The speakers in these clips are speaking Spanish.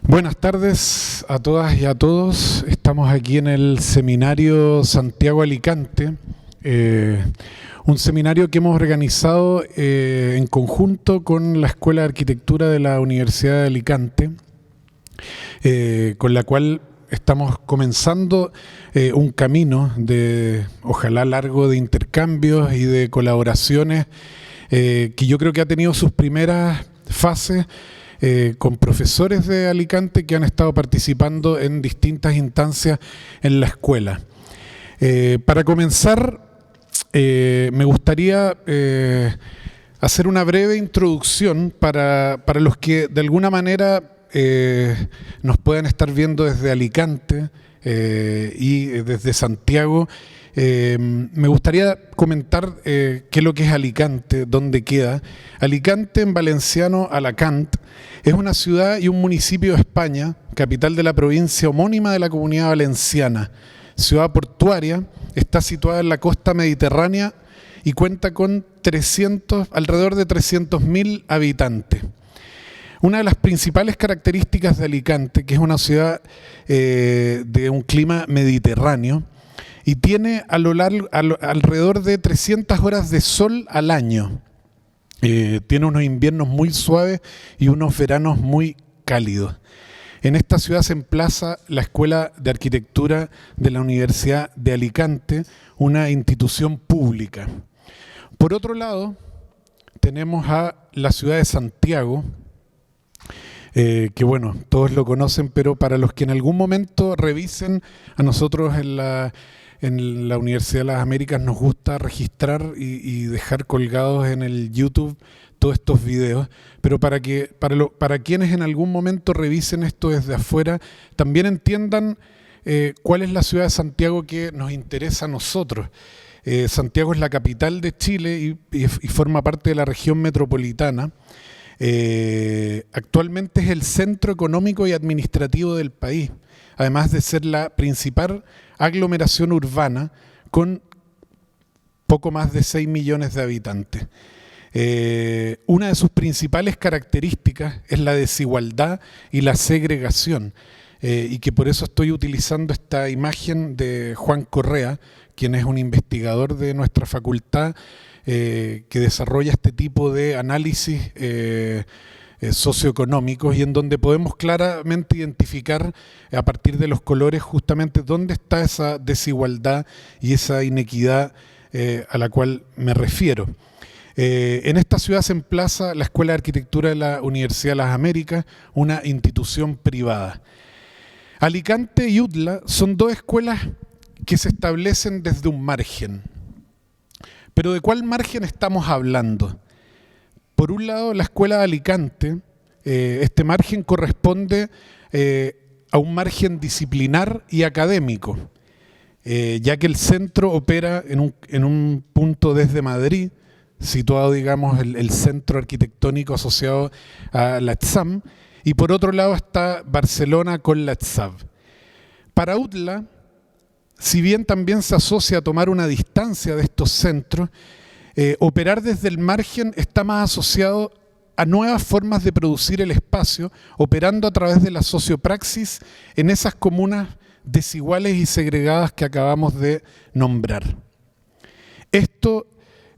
Buenas tardes a todas y a todos. Estamos aquí en el seminario Santiago Alicante, un seminario que hemos organizado en conjunto con la Escuela de Arquitectura de la Universidad de Alicante, con la cual estamos comenzando un camino de, ojalá largo, de intercambios y de colaboraciones que yo creo que ha tenido sus primeras fases con profesores de Alicante que han estado participando en distintas instancias en la escuela. Para comenzar, me gustaría hacer una breve introducción para los que de alguna manera nos puedan estar viendo desde Alicante y desde Santiago. Me gustaría comentar qué es lo que es Alicante, dónde queda. Alicante, en valenciano Alacant, es una ciudad y un municipio de España, capital de la provincia homónima de la Comunidad Valenciana. Ciudad portuaria, está situada en la costa mediterránea y cuenta con alrededor de 300.000 habitantes. Una de las principales características de Alicante, que es una ciudad de un clima mediterráneo, y tiene alrededor de 300 horas de sol al año. Tiene unos inviernos muy suaves y unos veranos muy cálidos. En esta ciudad se emplaza la Escuela de Arquitectura de la Universidad de Alicante, una institución pública. Por otro lado, tenemos a la ciudad de Santiago, que bueno, todos lo conocen, pero para los que en algún momento revisen, a nosotros en la Universidad de las Américas nos gusta registrar y dejar colgados en el YouTube todos estos videos, pero para quienes en algún momento revisen esto desde afuera, también entiendan cuál es la ciudad de Santiago que nos interesa a nosotros. Santiago es la capital de Chile y forma parte de la región metropolitana. Actualmente es el centro económico y administrativo del país, además de ser la principal aglomeración urbana con poco más de 6 millones de habitantes. Una de sus principales características es la desigualdad y la segregación, y que por eso estoy utilizando esta imagen de Juan Correa, quien es un investigador de nuestra facultad que desarrolla este tipo de análisis socioeconómicos y en donde podemos claramente identificar a partir de los colores justamente dónde está esa desigualdad y esa inequidad a la cual me refiero. En esta ciudad se emplaza la Escuela de Arquitectura de la Universidad de las Américas, una institución privada. Alicante y UDLA son dos escuelas que se establecen desde un margen. Pero ¿de cuál margen estamos hablando? Por un lado, la Escuela de Alicante, este margen corresponde a un margen disciplinar y académico, ya que el centro opera en un punto desde Madrid, situado, digamos, el centro arquitectónico asociado a la ETSAM, y por otro lado está Barcelona con la ETSAB. Para UDLA, si bien también se asocia a tomar una distancia de estos centros, operar desde el margen está más asociado a nuevas formas de producir el espacio, operando a través de la sociopraxis en esas comunas desiguales y segregadas que acabamos de nombrar. Esto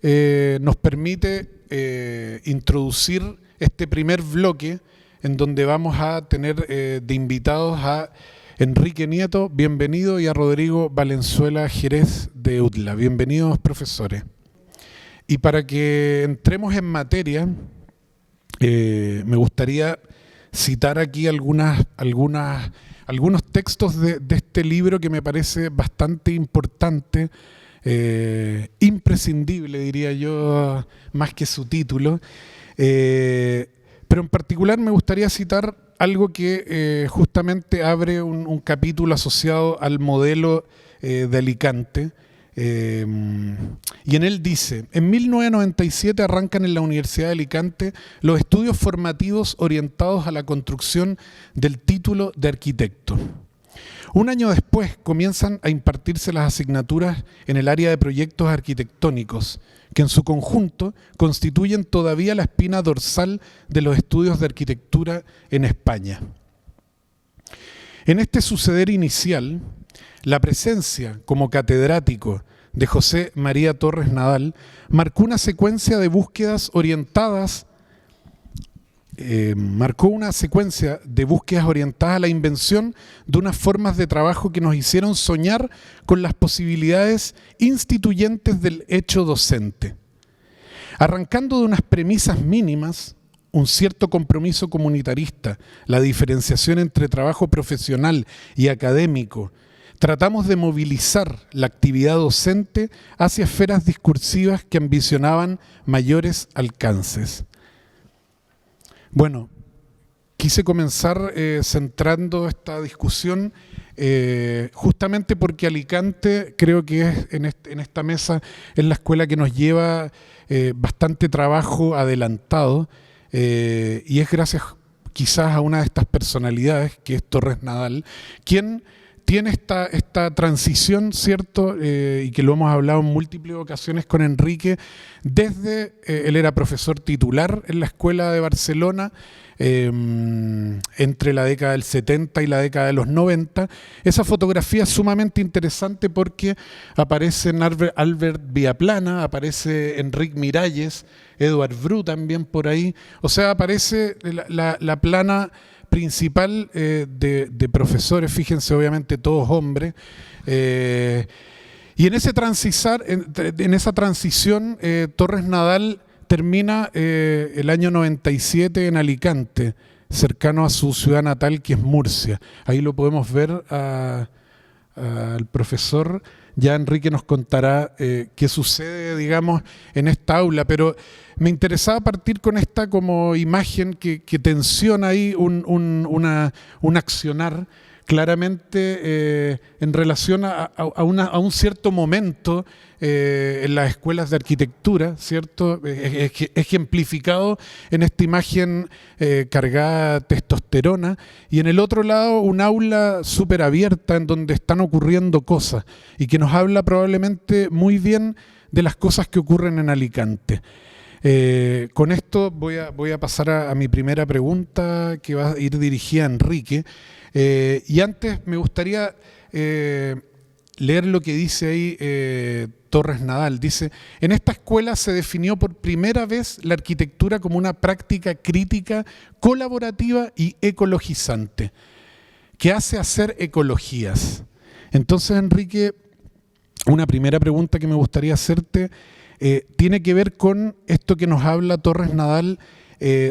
nos permite introducir este primer bloque en donde vamos a tener de invitados a Enrique Nieto, bienvenido, y a Rodrigo Valenzuela Jerez de UDLA. Bienvenidos, profesores. Y para que entremos en materia, me gustaría citar aquí algunos textos de este libro que me parece bastante importante, imprescindible, diría yo, más que su título. Pero en particular me gustaría citar algo que justamente abre un capítulo asociado al modelo de Alicante, y en él dice: en 1997 arrancan en la Universidad de Alicante los estudios formativos orientados a la construcción del título de arquitecto. Un año después comienzan a impartirse las asignaturas en el área de proyectos arquitectónicos, que en su conjunto constituyen todavía la espina dorsal de los estudios de arquitectura en España. En este suceder inicial, la presencia como catedrático de José María Torres Nadal marcó una secuencia de búsquedas orientadas a la invención de unas formas de trabajo que nos hicieron soñar con las posibilidades instituyentes del hecho docente. Arrancando de unas premisas mínimas, un cierto compromiso comunitarista, la diferenciación entre trabajo profesional y académico, tratamos de movilizar la actividad docente hacia esferas discursivas que ambicionaban mayores alcances. Bueno, quise comenzar centrando esta discusión justamente porque Alicante creo que es en esta mesa es la escuela que nos lleva bastante trabajo adelantado y es gracias quizás a una de estas personalidades que es Torres Nadal, quien tiene esta transición, ¿cierto? Y que lo hemos hablado en múltiples ocasiones con Enrique, desde, él era profesor titular en la Escuela de Barcelona, entre la década del 70 y la década de los 90. Esa fotografía es sumamente interesante porque aparece en Albert Viaplana, aparece Enrique Miralles, Eduard Bru también por ahí, o sea, aparece la plana principal de profesores, fíjense, obviamente todos hombres, y en esa transición Torres Nadal termina el año 97 en Alicante, cercano a su ciudad natal que es Murcia. Ahí lo podemos ver al profesor. Ya Enrique nos contará qué sucede, digamos, en esta aula, pero me interesaba partir con esta como imagen que tensiona ahí un accionar claramente en relación a un cierto momento en las escuelas de arquitectura, ¿cierto? Ejemplificado en esta imagen cargada de testosterona, y en el otro lado un aula súper abierta en donde están ocurriendo cosas y que nos habla probablemente muy bien de las cosas que ocurren en Alicante. Con esto voy a pasar a mi primera pregunta, que va a ir dirigida a Enrique. Y antes me gustaría leer lo que dice ahí Torres Nadal. Dice: en esta escuela se definió por primera vez la arquitectura como una práctica crítica, colaborativa y ecologizante, que hace hacer ecologías. Entonces, Enrique, una primera pregunta que me gustaría hacerte tiene que ver con esto que nos habla Torres Nadal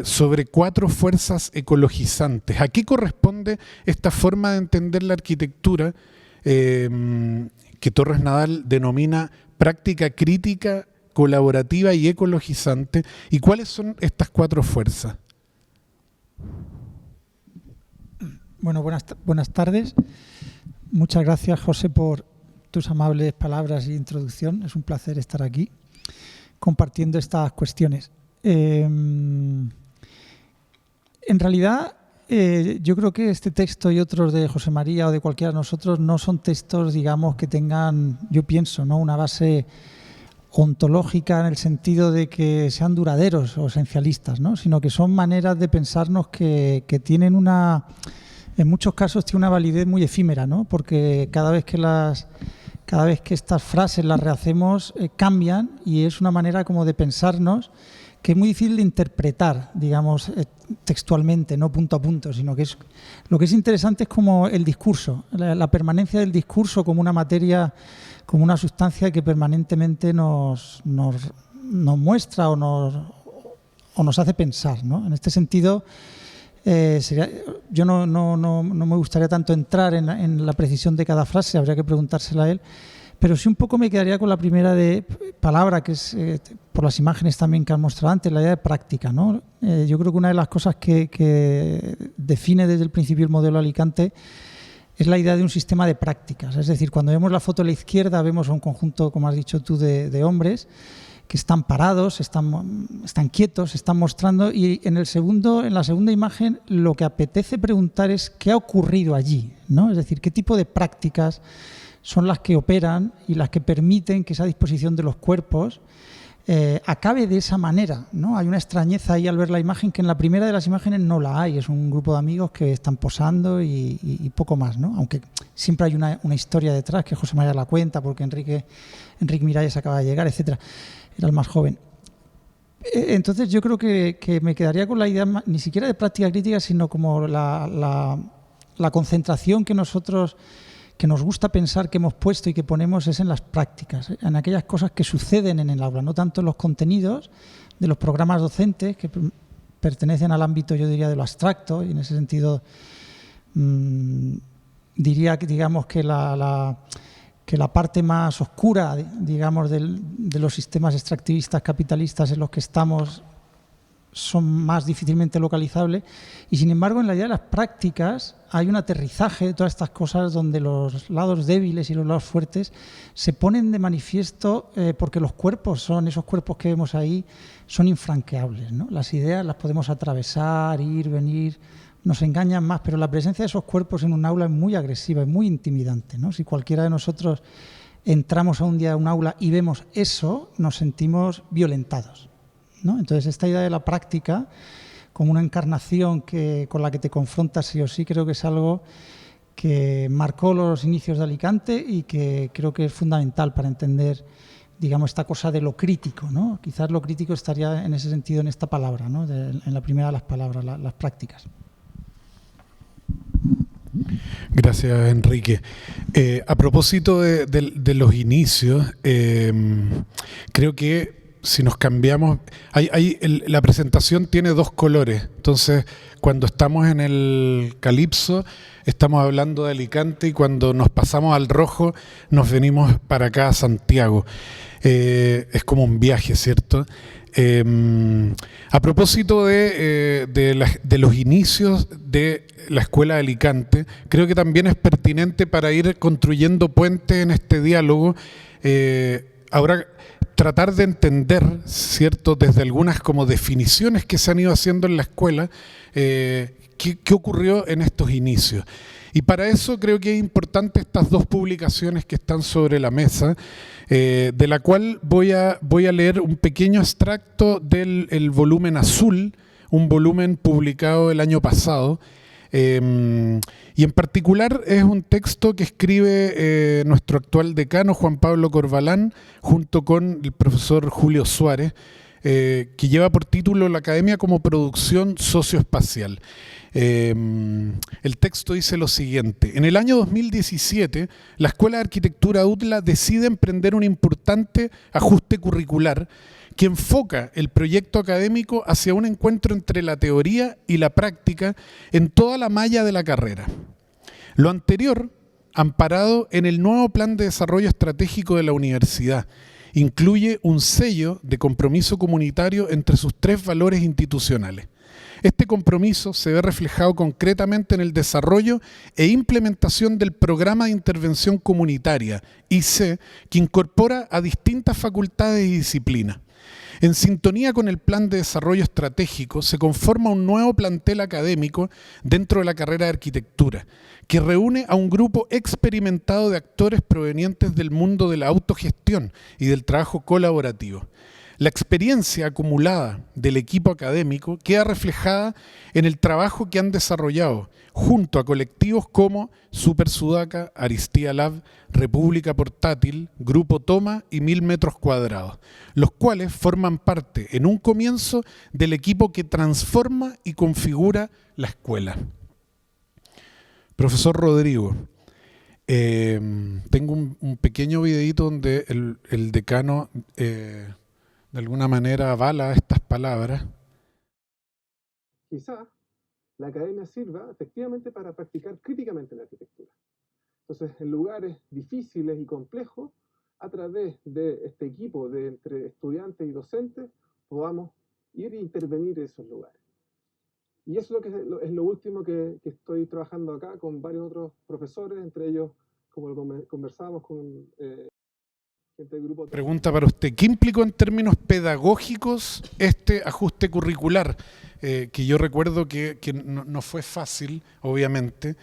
sobre 4 fuerzas ecologizantes. ¿A qué corresponde esta forma de entender la arquitectura que Torres Nadal denomina práctica crítica, colaborativa y ecologizante? ¿Y cuáles son estas 4 fuerzas? Bueno, buenas tardes. Muchas gracias, José, por tus amables palabras e introducción. Es un placer estar aquí compartiendo estas cuestiones. En realidad, yo creo que este texto y otros de José María o de cualquiera de nosotros no son textos, digamos, que tengan, yo pienso, ¿no?, una base ontológica en el sentido de que sean duraderos o esencialistas, ¿no?, sino que son maneras de pensarnos que tienen en muchos casos tiene una validez muy efímera, ¿no?, porque cada vez que estas frases las rehacemos cambian, y es una manera como de pensarnos que es muy difícil de interpretar, digamos, textualmente, no punto a punto, sino que lo que es interesante es como el discurso, la permanencia del discurso como una materia, como una sustancia que permanentemente nos muestra o nos hace pensar, ¿no? En este sentido, yo no me gustaría tanto entrar en la precisión de cada frase, habría que preguntársela a él, pero sí un poco me quedaría con la primera palabra, que es, por las imágenes también que han mostrado antes, la idea de práctica, ¿no? Yo creo que una de las cosas que define desde el principio el modelo Alicante es la idea de un sistema de prácticas. Es decir, cuando vemos la foto a la izquierda vemos un conjunto, como has dicho tú, de hombres que están parados, están quietos, están mostrando, y en la segunda imagen lo que apetece preguntar es qué ha ocurrido allí, ¿no? Es decir, qué tipo de prácticas son las que operan y las que permiten que esa disposición de los cuerpos acabe de esa manera, ¿no? Hay una extrañeza ahí al ver la imagen que en la primera de las imágenes no la hay. Es un grupo de amigos que están posando y poco más, ¿no? Aunque siempre hay una historia detrás que José María la cuenta porque Enrique Miralles acaba de llegar, etcétera. Era el más joven. Entonces yo creo que me quedaría con la idea ni siquiera de práctica crítica, sino como la concentración que nosotros, que nos gusta pensar que hemos puesto y que ponemos es en las prácticas, en aquellas cosas que suceden en el aula, no tanto en los contenidos de los programas docentes que pertenecen al ámbito, yo diría, de lo abstracto, y en ese sentido diría que digamos que la parte más oscura, digamos, de los sistemas extractivistas capitalistas en los que estamos son más difícilmente localizables, y sin embargo en la idea de las prácticas hay un aterrizaje de todas estas cosas donde los lados débiles y los lados fuertes se ponen de manifiesto porque los cuerpos esos cuerpos que vemos ahí son infranqueables, ¿no? Las ideas las podemos atravesar, ir, venir, nos engañan más, pero la presencia de esos cuerpos en un aula es muy agresiva, es muy intimidante, ¿no? Si cualquiera de nosotros entramos un día a un aula y vemos eso, nos sentimos violentados, ¿no? Entonces, esta idea de la práctica como una encarnación con la que te confrontas sí o sí, creo que es algo que marcó los inicios de Alicante y que creo que es fundamental para entender, digamos, esta cosa de lo crítico, ¿no? Quizás lo crítico estaría en ese sentido en esta palabra, ¿no? En la primera de las palabras, las prácticas. Gracias, Enrique. A propósito de los inicios, creo que si nos cambiamos, la presentación tiene dos colores. Entonces, cuando estamos en el calipso, estamos hablando de Alicante, y cuando nos pasamos al rojo, nos venimos para acá a Santiago. Es como un viaje, ¿cierto? A propósito de los inicios de la Escuela de Alicante, creo que también es pertinente para ir construyendo puentes en este diálogo. Ahora, tratar de entender, ¿cierto?, desde algunas como definiciones que se han ido haciendo en la escuela, qué ocurrió en estos inicios. Y para eso creo que es importante estas dos publicaciones que están sobre la mesa, de la cual voy a leer un pequeño extracto del volumen azul, un volumen publicado el año pasado, y en particular es un texto que escribe nuestro actual decano Juan Pablo Corbalán junto con el profesor Julio Suárez, que lleva por título La Academia como Producción Socioespacial. El texto dice lo siguiente: en el año 2017, la Escuela de Arquitectura UTLA decide emprender un importante ajuste curricular que enfoca el proyecto académico hacia un encuentro entre la teoría y la práctica en toda la malla de la carrera. Lo anterior, amparado en el nuevo Plan de Desarrollo Estratégico de la Universidad, incluye un sello de compromiso comunitario entre sus tres valores institucionales. Este compromiso se ve reflejado concretamente en el desarrollo e implementación del Programa de Intervención Comunitaria, IC, que incorpora a distintas facultades y disciplinas. En sintonía con el Plan de Desarrollo Estratégico, se conforma un nuevo plantel académico dentro de la carrera de Arquitectura, que reúne a un grupo experimentado de actores provenientes del mundo de la autogestión y del trabajo colaborativo. La experiencia acumulada del equipo académico queda reflejada en el trabajo que han desarrollado junto a colectivos como Super Sudaca, Aristía Lab, República Portátil, Grupo Toma y 1000 metros cuadrados, los cuales forman parte en un comienzo del equipo que transforma y configura la escuela. Profesor Rodrigo, tengo un pequeño videíto donde el decano de alguna manera avala estas palabras. Quizás la academia sirva efectivamente para practicar críticamente la arquitectura. Entonces, en lugares difíciles y complejos, a través de este equipo de entre estudiantes y docentes, podamos ir e intervenir en esos lugares. Y eso es lo último que estoy trabajando acá con varios otros profesores, entre ellos, como conversábamos con gente del grupo. Pregunta para usted, ¿qué implicó en términos pedagógicos este ajuste curricular? Que yo recuerdo que no fue fácil, obviamente.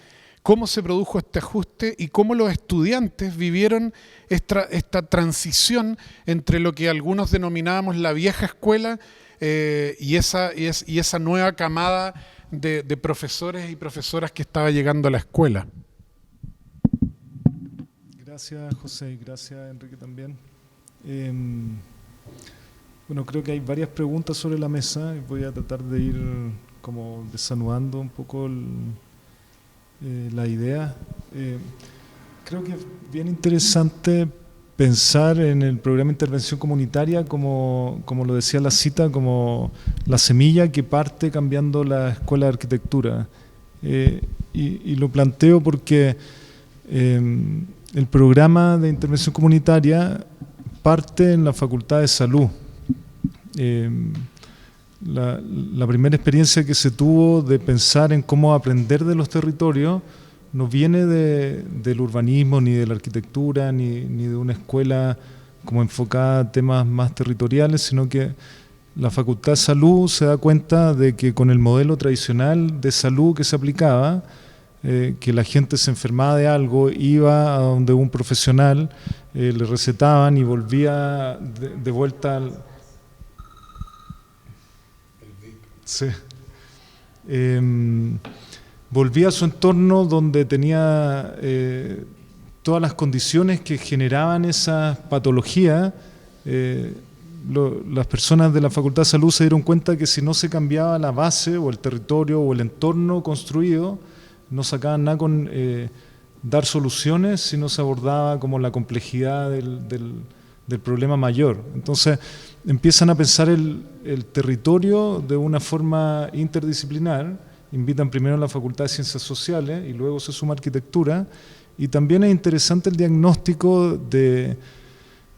cómo se produjo este ajuste y cómo los estudiantes vivieron esta transición entre lo que algunos denominábamos la vieja escuela y esa nueva camada de profesores y profesoras que estaba llegando a la escuela. Gracias, José, y gracias, Enrique, también. Bueno, creo que hay varias preguntas sobre la mesa y voy a tratar de ir como desanudando un poco la idea. Creo que es bien interesante pensar en el programa de intervención comunitaria como lo decía la cita, como la semilla que parte cambiando la escuela de arquitectura. Y lo planteo porque el programa de intervención comunitaria parte en la Facultad de Salud. La primera experiencia que se tuvo de pensar en cómo aprender de los territorios no viene del urbanismo, ni de la arquitectura, ni de una escuela como enfocada a temas más territoriales, sino que la Facultad de Salud se da cuenta de que con el modelo tradicional de salud que se aplicaba, que la gente se enfermaba de algo, iba a donde un profesional, le recetaban y volvía de vuelta al... Sí. Volvía a su entorno donde tenía todas las condiciones que generaban esa patología. Las personas de la Facultad de Salud se dieron cuenta que si no se cambiaba la base o el territorio o el entorno construido, no sacaban nada con dar soluciones si no se abordaba como la complejidad del problema mayor. Entonces empiezan a pensar el territorio de una forma interdisciplinar, invitan primero a la Facultad de Ciencias Sociales y luego se suma arquitectura, y también es interesante el diagnóstico de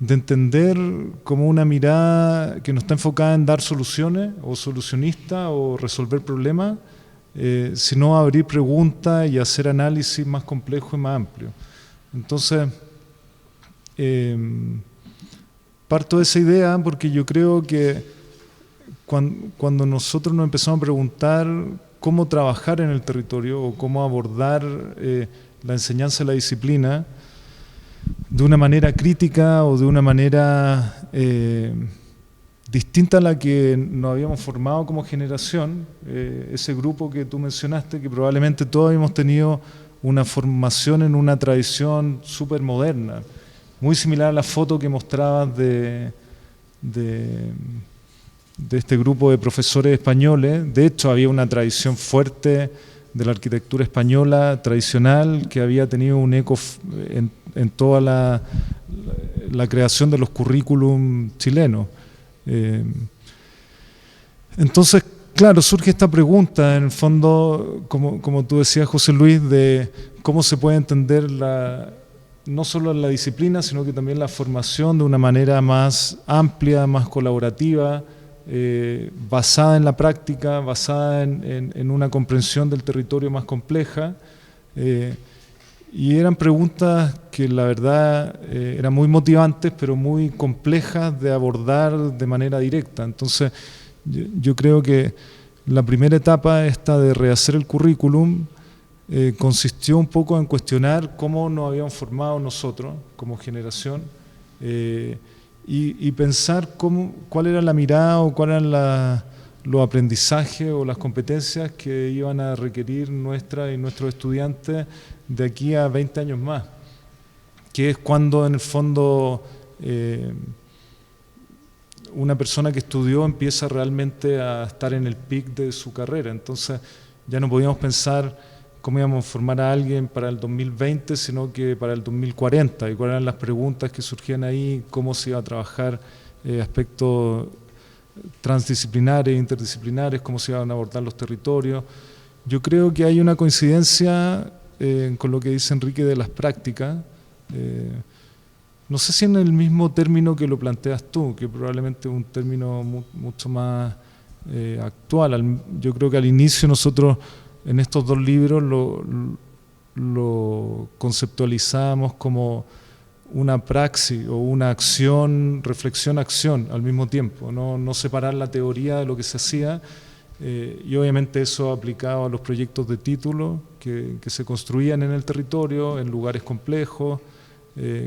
entender como una mirada que no está enfocada en dar soluciones o solucionista o resolver problemas, sino abrir preguntas y hacer análisis más complejo y más amplio. Entonces, parto de esa idea porque yo creo que cuando nosotros nos empezamos a preguntar cómo trabajar en el territorio o cómo abordar la enseñanza de la disciplina de una manera crítica o de una manera distinta a la que nos habíamos formado como generación, ese grupo que tú mencionaste, que probablemente todos habíamos tenido una formación en una tradición súper moderna, muy similar a la foto que mostrabas de este grupo de profesores españoles. De hecho, había una tradición fuerte de la arquitectura española tradicional que había tenido un eco en toda la creación de los currículum chilenos. Entonces, claro, surge esta pregunta, en el fondo, como tú decías, José Luis, de cómo se puede entender no solo la disciplina, sino que también la formación de una manera más amplia, más colaborativa, basada en la práctica, basada en una comprensión del territorio más compleja. Y eran preguntas que la verdad eran muy motivantes, pero muy complejas de abordar de manera directa. Entonces, yo creo que la primera etapa, esta de rehacer el currículum, consistió un poco en cuestionar cómo nos habíamos formado nosotros como generación y pensar cuál era la mirada o cuáles eran los aprendizajes o las competencias que iban a requerir nuestra y nuestros estudiantes de aquí a 20 años más, que es cuando en el fondo una persona que estudió empieza realmente a estar en el pic de su carrera. Entonces ya no podíamos pensar cómo íbamos a formar a alguien para el 2020, sino que para el 2040, y cuáles eran las preguntas que surgían ahí, cómo se iba a trabajar aspectos transdisciplinares, interdisciplinares, cómo se iban a abordar los territorios. Yo creo que hay una coincidencia con lo que dice Enrique de las prácticas, no sé si en el mismo término que lo planteas tú, que probablemente es un término mucho más actual. Yo creo que al inicio nosotros en estos dos libros lo conceptualizamos como una praxis o una acción, reflexión-acción al mismo tiempo, no separar la teoría de lo que se hacía, Y obviamente eso aplicado a los proyectos de título que se construían en el territorio, en lugares complejos,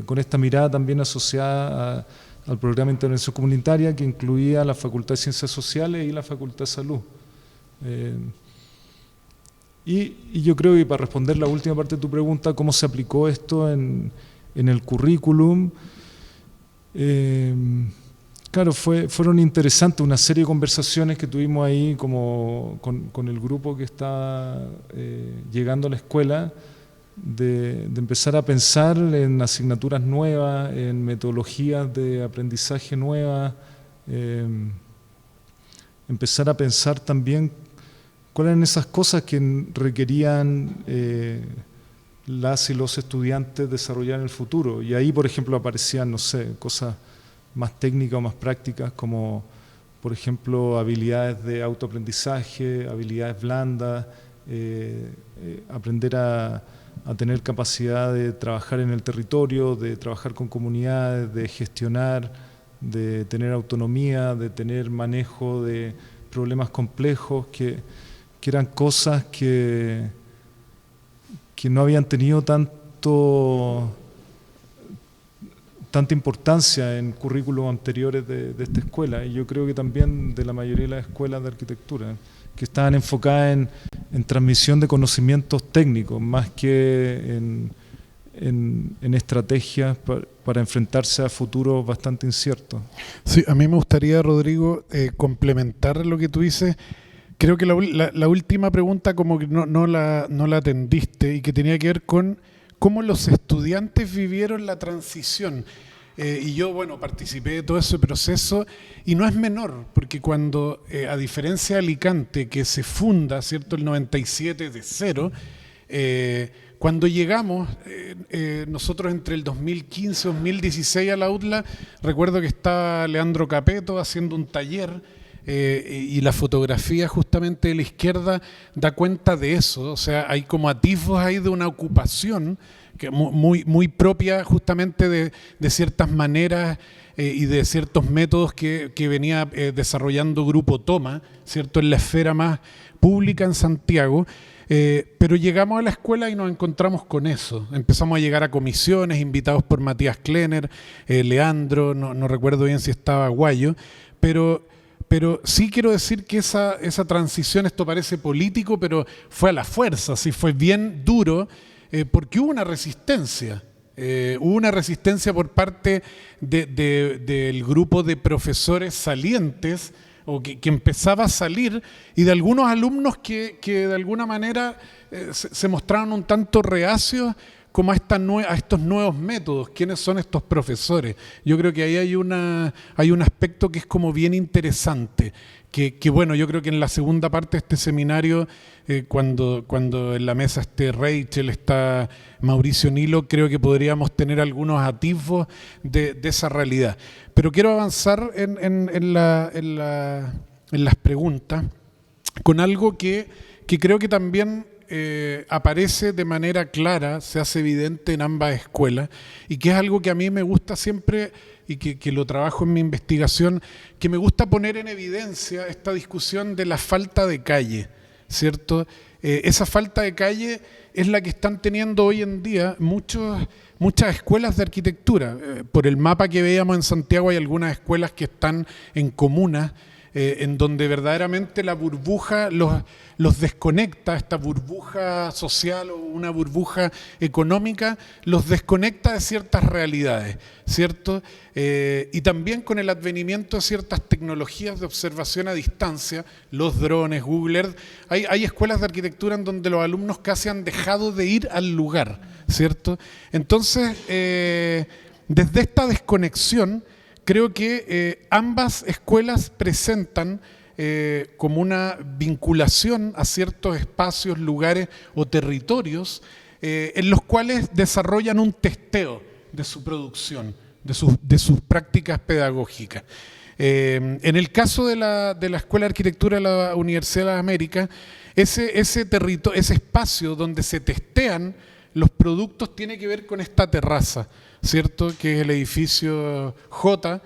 con esta mirada también asociada al programa de intervención comunitaria que incluía la Facultad de Ciencias Sociales y la Facultad de Salud. Y yo creo que para responder la última parte de tu pregunta, ¿cómo se aplicó esto en el currículum? Claro, fueron interesantes una serie de conversaciones que tuvimos ahí como con el grupo que está llegando a la escuela, de empezar a pensar en asignaturas nuevas, en metodologías de aprendizaje nuevas, empezar a pensar también cuáles eran esas cosas que requerían las y los estudiantes desarrollar en el futuro. Y ahí, por ejemplo, aparecían, no sé, cosas más técnicas o más prácticas como, por ejemplo, habilidades de autoaprendizaje, habilidades blandas, aprender a tener capacidad de trabajar en el territorio, de trabajar con comunidades, de gestionar, de tener autonomía, de tener manejo de problemas complejos, que eran cosas que no habían tenido tanta importancia en currículos anteriores de esta escuela, y yo creo que también de la mayoría de las escuelas de arquitectura, que estaban enfocadas en transmisión de conocimientos técnicos, más que en estrategias para enfrentarse a futuros bastante inciertos. Sí, a mí me gustaría, Rodrigo, complementar lo que tú dices. Creo que la última pregunta como que no la atendiste, y que tenía que ver con cómo los estudiantes vivieron la transición. Y yo, bueno, participé de todo ese proceso, y no es menor, porque cuando, a diferencia de Alicante, que se funda, ¿cierto?, el 97 de cero, cuando llegamos, nosotros entre el 2015 y 2016 a la UTLA, recuerdo que estaba Leandro Capeto haciendo un taller, y la fotografía justamente de la izquierda da cuenta de eso. O sea, hay como atisbos ahí de una ocupación que muy propia justamente de ciertas maneras y de ciertos métodos que venía desarrollando Grupo Toma, ¿cierto?, en la esfera más pública en Santiago. Pero llegamos a la escuela y nos encontramos con eso. Empezamos a llegar a comisiones, invitados por Matías Klenner, Leandro, no recuerdo bien si estaba Guayo, pero sí quiero decir que esa transición, esto parece político, pero fue a la fuerza, sí, fue bien duro, porque hubo una resistencia. Hubo una resistencia por parte del grupo de profesores salientes, o que empezaba a salir, y de algunos alumnos que de alguna manera se mostraron un tanto reacios como a estos nuevos métodos. ¿Quiénes son estos profesores? Yo creo que ahí hay un aspecto que es como bien interesante, que bueno, yo creo que en la segunda parte de este seminario, cuando en la mesa esté Rachel, está Mauricio Nilo, creo que podríamos tener algunos atisbos de esa realidad. Pero quiero avanzar en las preguntas con algo que creo que también aparece de manera clara, se hace evidente en ambas escuelas, y que es algo que a mí me gusta siempre, y que lo trabajo en mi investigación, que me gusta poner en evidencia esta discusión de la falta de calle, ¿cierto? Esa falta de calle es la que están teniendo hoy en día muchas escuelas de arquitectura. Por el mapa que veíamos en Santiago, hay algunas escuelas que están en comunas, en donde verdaderamente la burbuja los desconecta, esta burbuja social o una burbuja económica los desconecta de ciertas realidades, ¿cierto? Y también con el advenimiento de ciertas tecnologías de observación a distancia, los drones, Google Earth, hay escuelas de arquitectura en donde los alumnos casi han dejado de ir al lugar, ¿cierto? Entonces, desde esta desconexión, creo que ambas escuelas presentan como una vinculación a ciertos espacios, lugares o territorios en los cuales desarrollan un testeo de su producción, de sus prácticas pedagógicas. En el caso de la Escuela de Arquitectura de la Universidad de las Américas, ese espacio donde se testean los productos tiene que ver con esta terraza, ¿cierto?, que es el edificio J,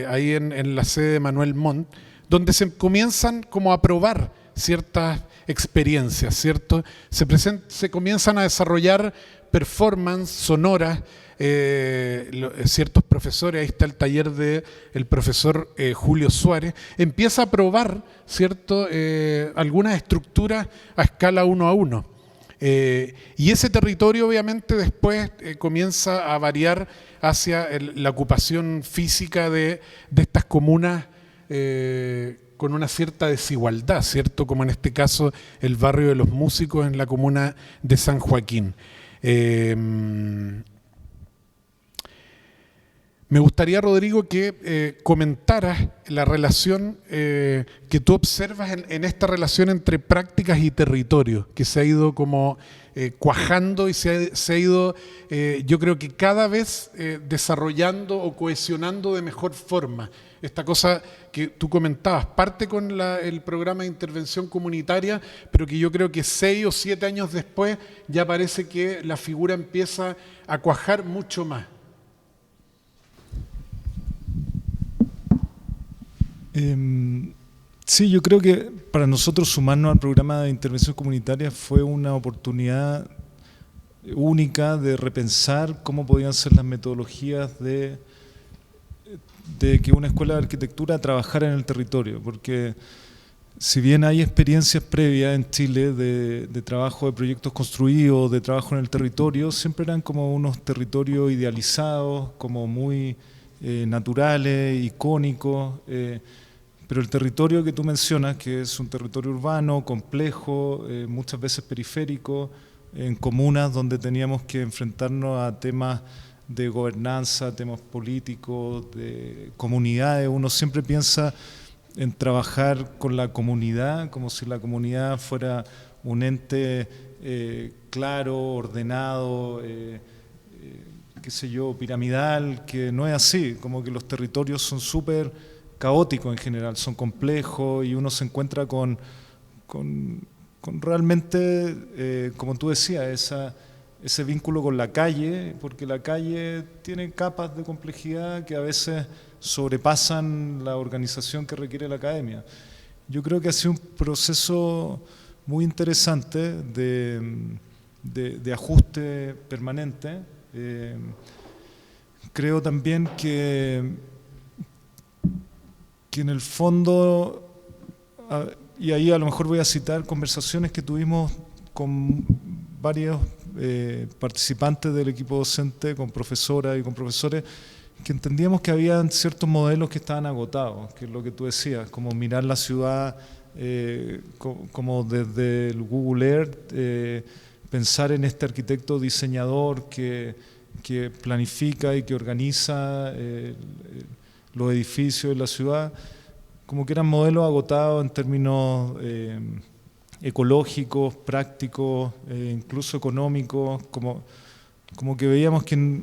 ahí en la sede de Manuel Montt, donde se comienzan como a probar ciertas experiencias, ¿cierto? Se comienzan a desarrollar performances sonoras, ciertos profesores, ahí está el taller del profesor Julio Suárez, empieza a probar, ¿cierto? Algunas estructuras a escala 1 a 1. Y ese territorio obviamente después comienza a variar hacia la ocupación física de estas comunas con una cierta desigualdad, ¿cierto? Como en este caso el barrio de los músicos en la comuna de San Joaquín. Me gustaría, Rodrigo, que comentaras la relación que tú observas en esta relación entre prácticas y territorio, que se ha ido como cuajando y se ha ido, yo creo que cada vez desarrollando o cohesionando de mejor forma. Esta cosa que tú comentabas, parte con el programa de intervención comunitaria, pero que yo creo que 6 o 7 años después ya parece que la figura empieza a cuajar mucho más. Sí, yo creo que para nosotros sumarnos al programa de intervención comunitaria fue una oportunidad única de repensar cómo podían ser las metodologías de que una escuela de arquitectura trabajara en el territorio, porque si bien hay experiencias previas en Chile de trabajo de proyectos construidos, de trabajo en el territorio, siempre eran como unos territorios idealizados, como muy naturales, icónicos, pero el territorio que tú mencionas, que es un territorio urbano, complejo, muchas veces periférico, en comunas donde teníamos que enfrentarnos a temas de gobernanza, temas políticos, de comunidades, uno siempre piensa en trabajar con la comunidad, como si la comunidad fuera un ente claro, ordenado, qué sé yo, piramidal, que no es así, como que los territorios son súper caóticos en general, son complejos y uno se encuentra con realmente, como tú decías, ese vínculo con la calle, porque la calle tiene capas de complejidad que a veces sobrepasan la organización que requiere la academia. Yo creo que ha sido un proceso muy interesante de ajuste permanente. Creo también que en el fondo, y ahí a lo mejor voy a citar conversaciones que tuvimos con varios participantes del equipo docente, con profesoras y con profesores, que entendíamos que había ciertos modelos que estaban agotados, que es lo que tú decías, como mirar la ciudad como desde el Google Earth, pensar en este arquitecto diseñador que planifica y que organiza los edificios de la ciudad, como que eran modelos agotados en términos ecológicos, prácticos, incluso económicos, como que veíamos que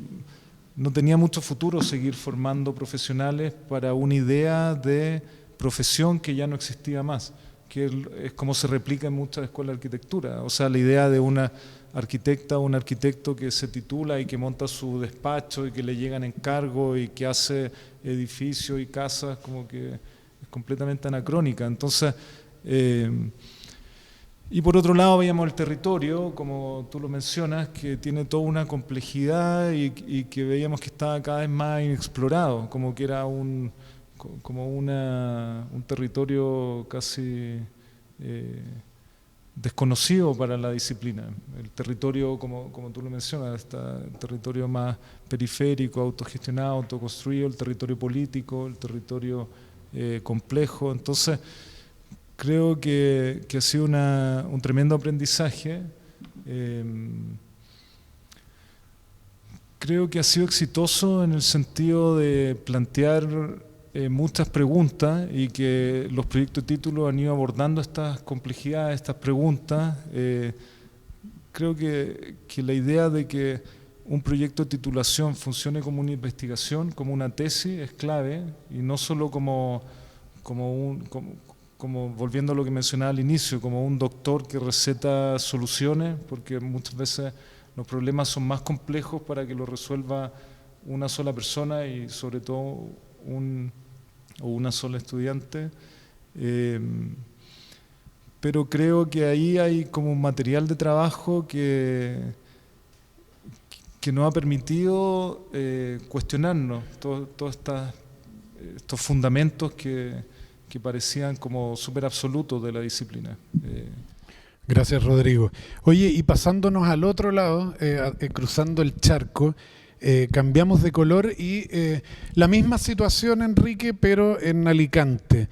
no tenía mucho futuro seguir formando profesionales para una idea de profesión que ya no existía más, que es como se replica en muchas escuelas de arquitectura. O sea, la idea de una arquitecta o un arquitecto que se titula y que monta su despacho y que le llegan encargos y que hace edificios y casas, como que es completamente anacrónica. Entonces, y por otro lado veíamos el territorio, como tú lo mencionas, que tiene toda una complejidad y que veíamos que estaba cada vez más inexplorado, como que era un territorio casi desconocido para la disciplina. El territorio, como tú lo mencionas, está el territorio más periférico, autogestionado, autoconstruido, el territorio político, el territorio complejo. Entonces, creo que ha sido un tremendo aprendizaje. Creo que ha sido exitoso en el sentido de plantear muchas preguntas y que los proyectos de título han ido abordando estas complejidades, estas preguntas. Creo que la idea de que un proyecto de titulación funcione como una investigación, como una tesis, es clave, y no solo como volviendo a lo que mencionaba al inicio, como un doctor que receta soluciones, porque muchas veces los problemas son más complejos para que lo resuelva una sola persona y sobre todo una sola estudiante. Pero creo que ahí hay como un material de trabajo que nos ha permitido cuestionarnos todos estos fundamentos que parecían como súper absolutos de la disciplina. Gracias, Rodrigo. Oye, y pasándonos al otro lado, cruzando el charco, cambiamos de color y la misma situación, Enrique, pero en Alicante.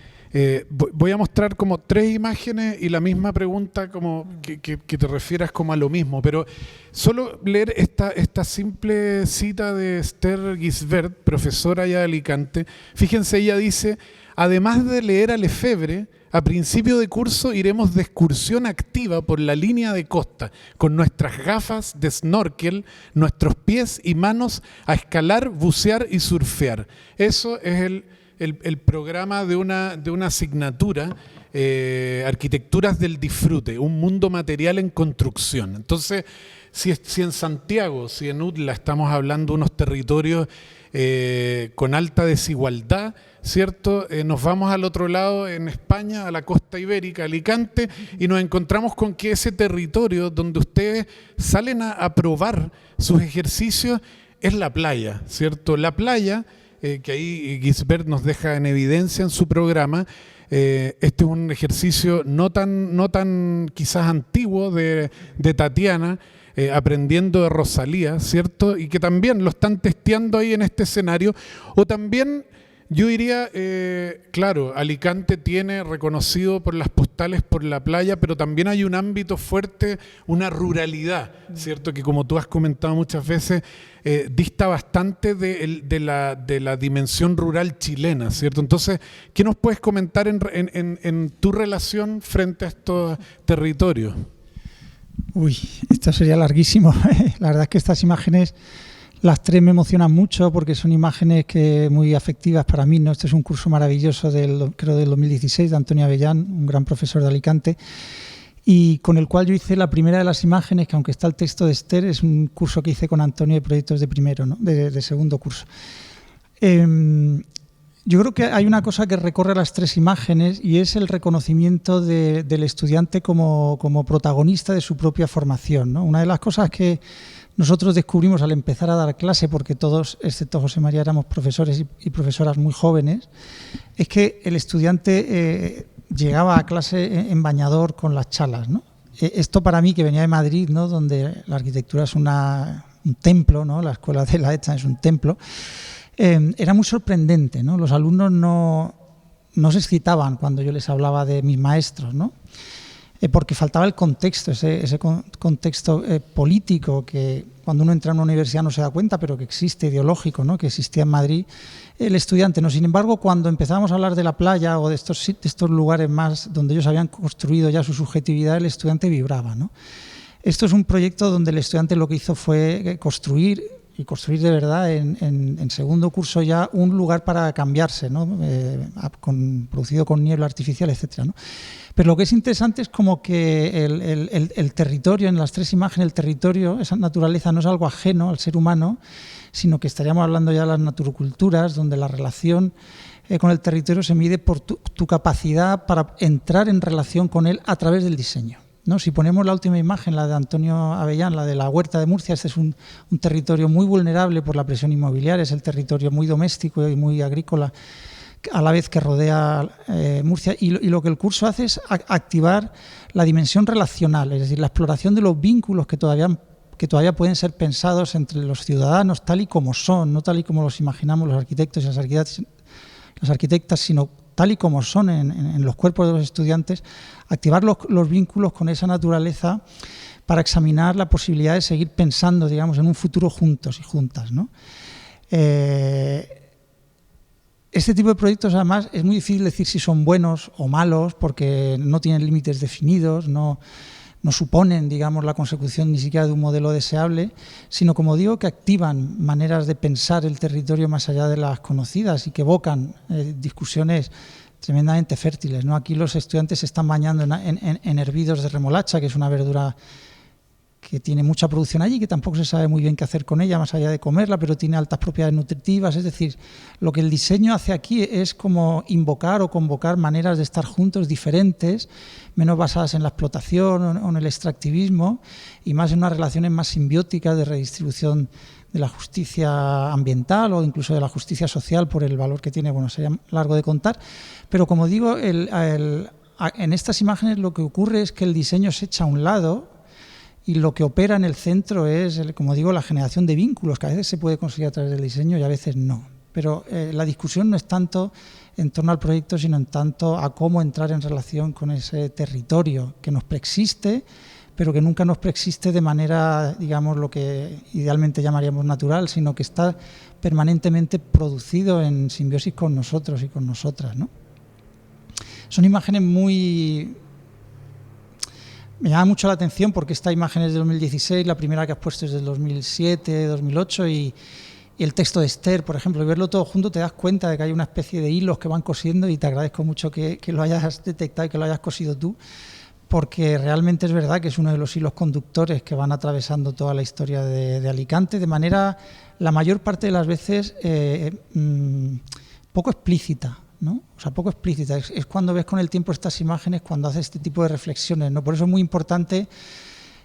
Voy a mostrar como 3 imágenes y la misma pregunta como que te refieras como a lo mismo, pero solo leer esta simple cita de Esther Gisbert, profesora allá de Alicante. Fíjense, ella dice: además de leer a Lefebvre, a principio de curso iremos de excursión activa por la línea de costa, con nuestras gafas de snorkel, nuestros pies y manos a escalar, bucear y surfear. Eso es el programa de una asignatura, Arquitecturas del Disfrute, un mundo material en construcción. Entonces, si en Santiago, si en UTLA estamos hablando de unos territorios con alta desigualdad, ¿cierto? Nos vamos al otro lado, en España, a la costa ibérica, Alicante, y nos encontramos con que ese territorio donde ustedes salen a probar sus ejercicios es la playa, ¿cierto? La playa, que ahí Gisbert nos deja en evidencia en su programa. Este es un ejercicio no tan quizás antiguo de Tatiana, aprendiendo de Rosalía, ¿cierto? Y que también lo están testeando ahí en este escenario. O también, yo diría, claro, Alicante tiene reconocido por las postales por la playa, pero también hay un ámbito fuerte, una ruralidad, ¿cierto? Que, como tú has comentado muchas veces, dista bastante de la dimensión rural chilena, ¿cierto? Entonces, ¿qué nos puedes comentar en tu relación frente a estos territorios? Uy, esto sería larguísimo. La verdad es que estas imágenes, las 3 me emocionan mucho porque son imágenes muy afectivas para mí, ¿no? Este es un curso maravilloso creo del 2016 de Antonio Avellán, un gran profesor de Alicante, y con el cual yo hice la primera de las imágenes, que aunque está el texto de Esther, es un curso que hice con Antonio de proyectos de primero, ¿no? de segundo curso. Yo creo que hay una cosa que recorre las 3 imágenes y es el reconocimiento del estudiante como protagonista de su propia formación, ¿no? Una de las cosas que nosotros descubrimos al empezar a dar clase, porque todos, excepto José María, éramos profesores y profesoras muy jóvenes, es que el estudiante llegaba a clase en bañador con las chalas, ¿no? Esto para mí, que venía de Madrid, ¿no? Donde la arquitectura es un templo, ¿no? La escuela de la ETA es un templo. Era muy sorprendente, ¿no? Los alumnos no se excitaban cuando yo les hablaba de mis maestros, ¿no? Porque faltaba el contexto, ese contexto político que cuando uno entra en una universidad no se da cuenta, pero que existe, ideológico, ¿no? Que existía en Madrid el estudiante, ¿no? Sin embargo, cuando empezábamos a hablar de la playa o de estos lugares más donde ellos habían construido ya su subjetividad, el estudiante vibraba, ¿no? Esto es un proyecto donde el estudiante lo que hizo fue construir de verdad en segundo curso ya un lugar para cambiarse, ¿no? Producido con niebla artificial, etcétera, ¿no? Pero lo que es interesante es como que el territorio, en las 3 imágenes, el territorio, esa naturaleza no es algo ajeno al ser humano, sino que estaríamos hablando ya de las naturoculturas, donde la relación con el territorio se mide por tu capacidad para entrar en relación con él a través del diseño, ¿no? Si ponemos la última imagen, la de Antonio Avellán, la de la huerta de Murcia, este es un territorio muy vulnerable por la presión inmobiliaria, es el territorio muy doméstico y muy agrícola a la vez que rodea Murcia, y lo que el curso hace es activar la dimensión relacional, es decir, la exploración de los vínculos que todavía pueden ser pensados entre los ciudadanos tal y como son, no tal y como los imaginamos los arquitectos y las arquitectas, sino tal y como son en los cuerpos de los estudiantes, activar los vínculos con esa naturaleza para examinar la posibilidad de seguir pensando, digamos, en un futuro juntos y juntas, ¿no? Este tipo de proyectos, además, es muy difícil decir si son buenos o malos porque no tienen límites definidos, no suponen, digamos, la consecución ni siquiera de un modelo deseable, sino, como digo, que activan maneras de pensar el territorio más allá de las conocidas y que evocan discusiones tremendamente fértiles, ¿no? Aquí los estudiantes se están bañando en hervidos de remolacha, que es una verdura tiene mucha producción allí, que tampoco se sabe muy bien qué hacer con ella, más allá de comerla, pero tiene altas propiedades nutritivas. Es decir, lo que el diseño hace aquí es como invocar o convocar maneras de estar juntos diferentes, menos basadas en la explotación o en el extractivismo, y más en unas relaciones más simbióticas de redistribución de la justicia ambiental o incluso de la justicia social por el valor que tiene. Bueno, sería largo de contar, pero como digo, en estas imágenes lo que ocurre es que el diseño se echa a un lado y lo que opera en el centro es, como digo, la generación de vínculos, que a veces se puede conseguir a través del diseño y a veces no. Pero la discusión no es tanto en torno al proyecto, sino en tanto a cómo entrar en relación con ese territorio que nos preexiste, pero que nunca nos preexiste de manera, digamos, lo que idealmente llamaríamos natural, sino que está permanentemente producido en simbiosis con nosotros y con nosotras, ¿no? Son imágenes muy... Me llama mucho la atención porque esta imagen es de 2016, la primera que has puesto es del 2007, 2008 y el texto de Esther, por ejemplo, y verlo todo junto te das cuenta de que hay una especie de hilos que van cosiendo y te agradezco mucho que lo hayas detectado y que lo hayas cosido tú, porque realmente es verdad que es uno de los hilos conductores que van atravesando toda la historia de Alicante de manera, la mayor parte de las veces, poco explícita, ¿no? O sea, poco explícita. Es cuando ves con el tiempo estas imágenes, cuando haces este tipo de reflexiones, ¿no? Por eso es muy importante,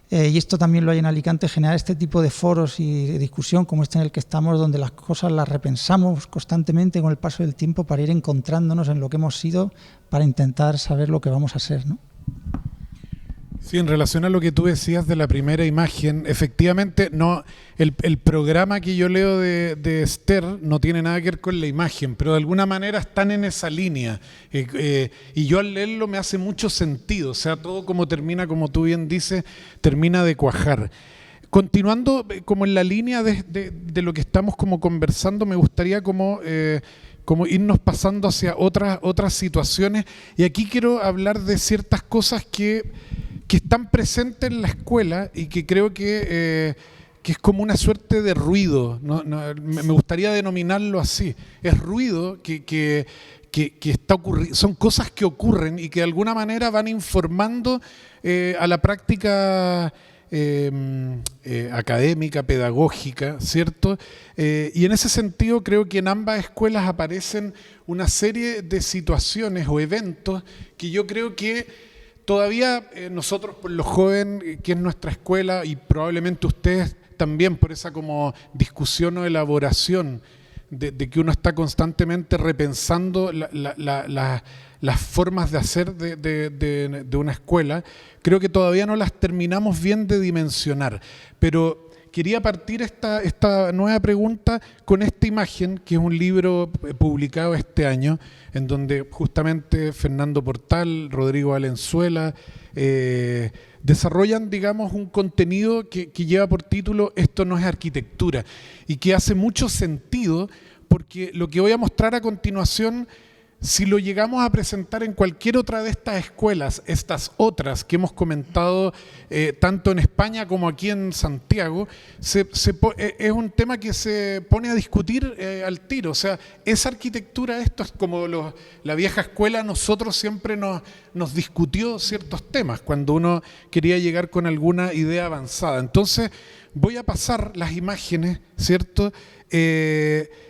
y esto también lo hay en Alicante, generar este tipo de foros y de discusión como este en el que estamos, donde las cosas las repensamos constantemente con el paso del tiempo para ir encontrándonos en lo que hemos sido, para intentar saber lo que vamos a ser, ¿no? Sí, en relación a lo que tú decías de la primera imagen, efectivamente, no, el programa que yo leo de Esther no tiene nada que ver con la imagen, pero de alguna manera están en esa línea. Y yo al leerlo me hace mucho sentido, o sea, todo como termina, como tú bien dices, termina de cuajar. Continuando como en la línea de lo que estamos como conversando, me gustaría como irnos pasando hacia otras situaciones, y aquí quiero hablar de ciertas cosas que están presentes en la escuela y que creo que es como una suerte de ruido, ¿no? Me gustaría denominarlo así. Es ruido que está ocurriendo, son cosas que ocurren y que de alguna manera van informando a la práctica académica, pedagógica, ¿cierto? Y en ese sentido creo que en ambas escuelas aparecen una serie de situaciones o eventos que yo creo que todavía nosotros, por lo joven que es nuestra escuela, y probablemente ustedes también por esa como discusión o elaboración de que uno está constantemente repensando las formas de hacer de una escuela, creo que todavía no las terminamos bien de dimensionar. Pero quería partir esta nueva pregunta con esta imagen, que es un libro publicado este año, en donde justamente Fernando Portal, Rodrigo Valenzuela, desarrollan, digamos, un contenido que lleva por título "Esto no es arquitectura", y que hace mucho sentido porque lo que voy a mostrar a continuación, si lo llegamos a presentar en cualquier otra de estas escuelas, estas otras que hemos comentado tanto en España como aquí en Santiago, es un tema que se pone a discutir al tiro. O sea, esa arquitectura, esto es como la vieja escuela, nosotros siempre nos discutió ciertos temas cuando uno quería llegar con alguna idea avanzada. Entonces, voy a pasar las imágenes, ¿cierto?,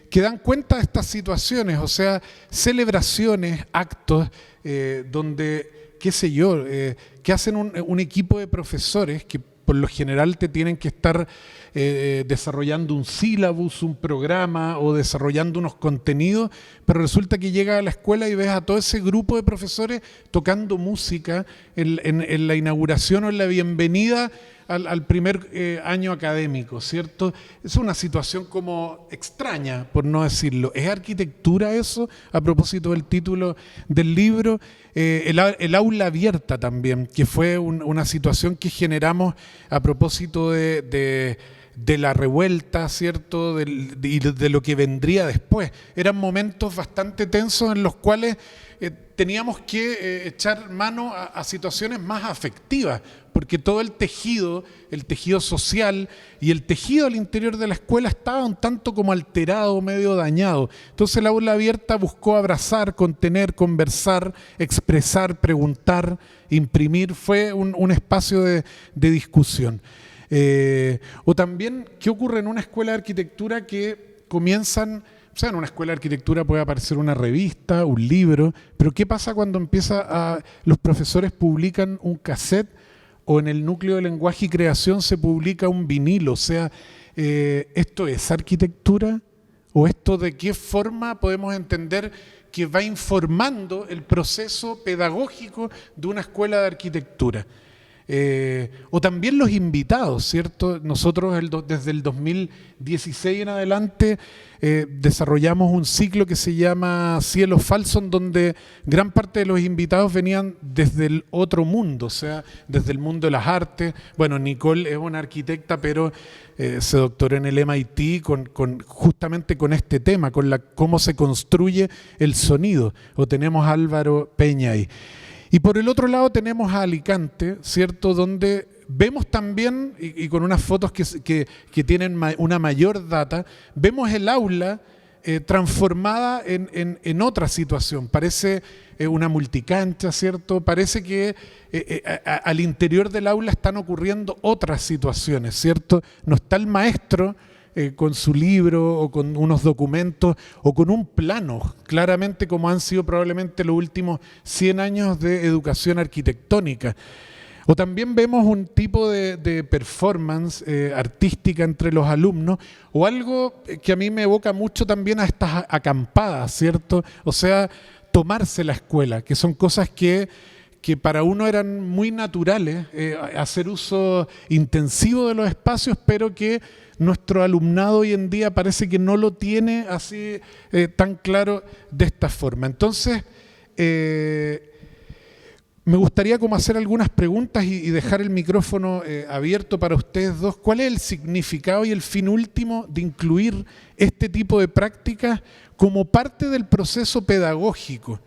que dan cuenta de estas situaciones, o sea, celebraciones, actos, donde, qué sé yo, que hacen un equipo de profesores que por lo general te tienen que estar desarrollando un sílabus, un programa o desarrollando unos contenidos, pero resulta que llega a la escuela y ves a todo ese grupo de profesores tocando música en la inauguración o en la bienvenida al primer año académico, ¿cierto? Es una situación como extraña, por no decirlo. ¿Es arquitectura eso? A propósito del título del libro, el aula abierta también, que fue una situación que generamos a propósito de la revuelta, ¿cierto?, y de lo que vendría después. Eran momentos bastante tensos en los cuales teníamos que echar mano a situaciones más afectivas, porque todo el tejido social y el tejido al interior de la escuela estaba un tanto como alterado, medio dañado. Entonces la aula abierta buscó abrazar, contener, conversar, expresar, preguntar, imprimir. Fue un espacio de discusión. O también, ¿qué ocurre en una escuela de arquitectura que comienzan, o sea, en una escuela de arquitectura puede aparecer una revista, un libro, pero ¿qué pasa cuando los profesores publican un cassette o en el núcleo de lenguaje y creación se publica un vinilo? O sea, ¿esto es arquitectura? ¿O esto de qué forma podemos entender que va informando el proceso pedagógico de una escuela de arquitectura? O también los invitados, ¿cierto? Nosotros desde el 2016 en adelante desarrollamos un ciclo que se llama Cielo Falso, en donde gran parte de los invitados venían desde el otro mundo, o sea, desde el mundo de las artes. Bueno, Nicole es una arquitecta, pero se doctoró en el MIT justamente con este tema, con cómo se construye el sonido. O tenemos a Álvaro Peña ahí. Y por el otro lado tenemos a Alicante, ¿cierto?, donde vemos también, y con unas fotos que tienen una mayor data, vemos el aula transformada en otra situación. Parece una multicancha, ¿cierto? Parece que al interior del aula están ocurriendo otras situaciones, ¿cierto? No está el maestro con su libro o con unos documentos o con un plano, claramente como han sido probablemente los últimos 100 años de educación arquitectónica. O también vemos un tipo de performance artística entre los alumnos, o algo que a mí me evoca mucho también a estas acampadas, ¿cierto? O sea, tomarse la escuela, que son cosas que para uno eran muy naturales, hacer uso intensivo de los espacios, pero que nuestro alumnado hoy en día parece que no lo tiene así tan claro de esta forma. Entonces, me gustaría como hacer algunas preguntas y dejar el micrófono abierto para ustedes dos. ¿Cuál es el significado y el fin último de incluir este tipo de prácticas como parte del proceso pedagógico?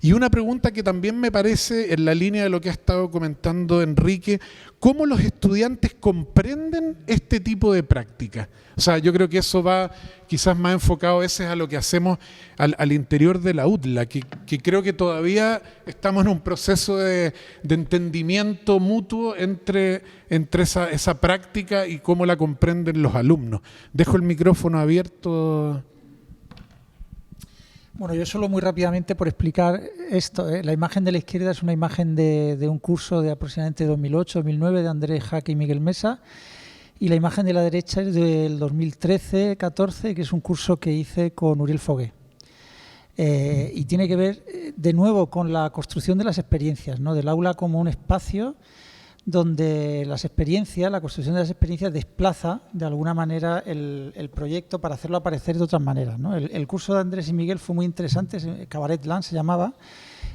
Y una pregunta que también me parece en la línea de lo que ha estado comentando Enrique, ¿cómo los estudiantes comprenden este tipo de prácticas? O sea, yo creo que eso va quizás más enfocado a veces a lo que hacemos al interior de la UTLA, que creo que todavía estamos en un proceso de entendimiento mutuo entre esa práctica y cómo la comprenden los alumnos. Dejo el micrófono abierto. Bueno, yo solo muy rápidamente por explicar esto. La imagen de la izquierda es una imagen de un curso de aproximadamente 2008-2009 de Andrés Jaque y Miguel Mesa, y la imagen de la derecha es del 2013-14, que es un curso que hice con Uriel Fogué. Y tiene que ver de nuevo con la construcción de las experiencias, ¿no? Del aula como un espacio donde las experiencias, la construcción de las experiencias desplaza de alguna manera el proyecto para hacerlo aparecer de otras maneras, ¿no? El curso de Andrés y Miguel fue muy interesante, Cabaret Land se llamaba,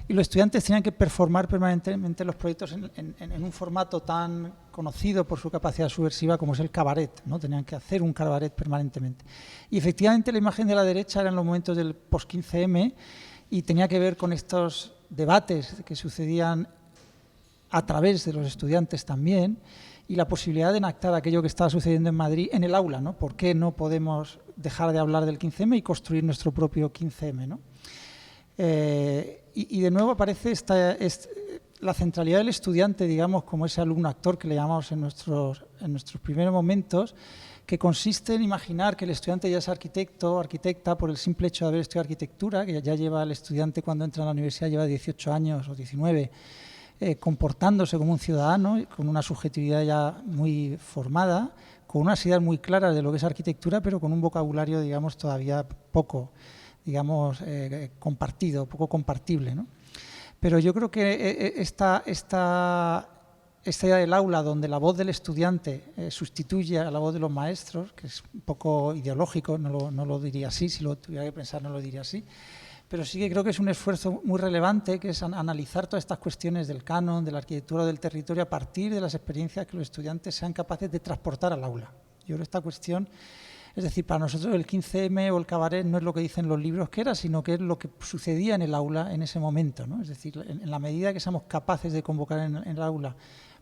y los estudiantes tenían que performar permanentemente los proyectos en un formato tan conocido por su capacidad subversiva como es el cabaret, ¿no? Tenían que hacer un cabaret permanentemente. Y efectivamente la imagen de la derecha eran los momentos del post-15M y tenía que ver con estos debates que sucedían a través de los estudiantes también, y la posibilidad de enactar aquello que estaba sucediendo en Madrid en el aula, ¿no? ¿Por qué no podemos dejar de hablar del 15M y construir nuestro propio 15M, ¿no? Y de nuevo aparece la centralidad del estudiante, digamos, como ese alumno actor que le llamamos en nuestros primeros momentos, que consiste en imaginar que el estudiante ya es arquitecto o arquitecta por el simple hecho de haber estudiado arquitectura, que ya lleva el estudiante cuando entra a la universidad, lleva 18 años o 19, comportándose como un ciudadano, con una subjetividad ya muy formada, con unas ideas muy claras de lo que es arquitectura, pero con un vocabulario, digamos, todavía poco, digamos, compartido, poco compartible, ¿no? Pero yo creo que esta idea del aula, donde la voz del estudiante sustituye a la voz de los maestros, que es un poco ideológico, no lo diría así, si lo tuviera que pensar no lo diría así, pero sí que creo que es un esfuerzo muy relevante, que es analizar todas estas cuestiones del canon, de la arquitectura del territorio, a partir de las experiencias que los estudiantes sean capaces de transportar al aula. Yo creo que esta cuestión, es decir, para nosotros el 15M o el cabaret no es lo que dicen los libros que era, sino que es lo que sucedía en el aula en ese momento, ¿no? Es decir, en la medida que seamos capaces de convocar en el aula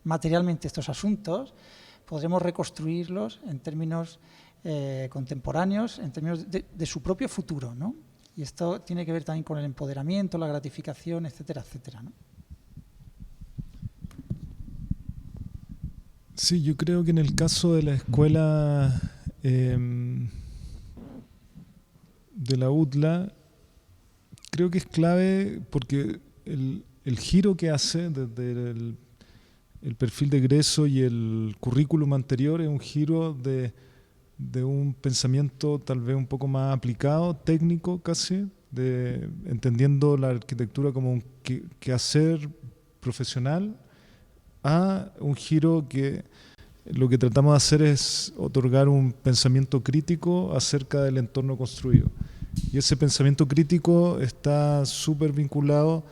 materialmente estos asuntos, podremos reconstruirlos en términos contemporáneos, en términos de su propio futuro, ¿no? Y esto tiene que ver también con el empoderamiento, la gratificación, etcétera, etcétera, ¿no? Sí, yo creo que en el caso de la escuela de la UTLA, creo que es clave porque el giro que hace desde el perfil de egreso y el currículum anterior es un giro de un pensamiento tal vez un poco más aplicado, técnico casi, entendiendo la arquitectura como un quehacer profesional, a un giro que lo que tratamos de hacer es otorgar un pensamiento crítico acerca del entorno construido. Y ese pensamiento crítico está súper vinculado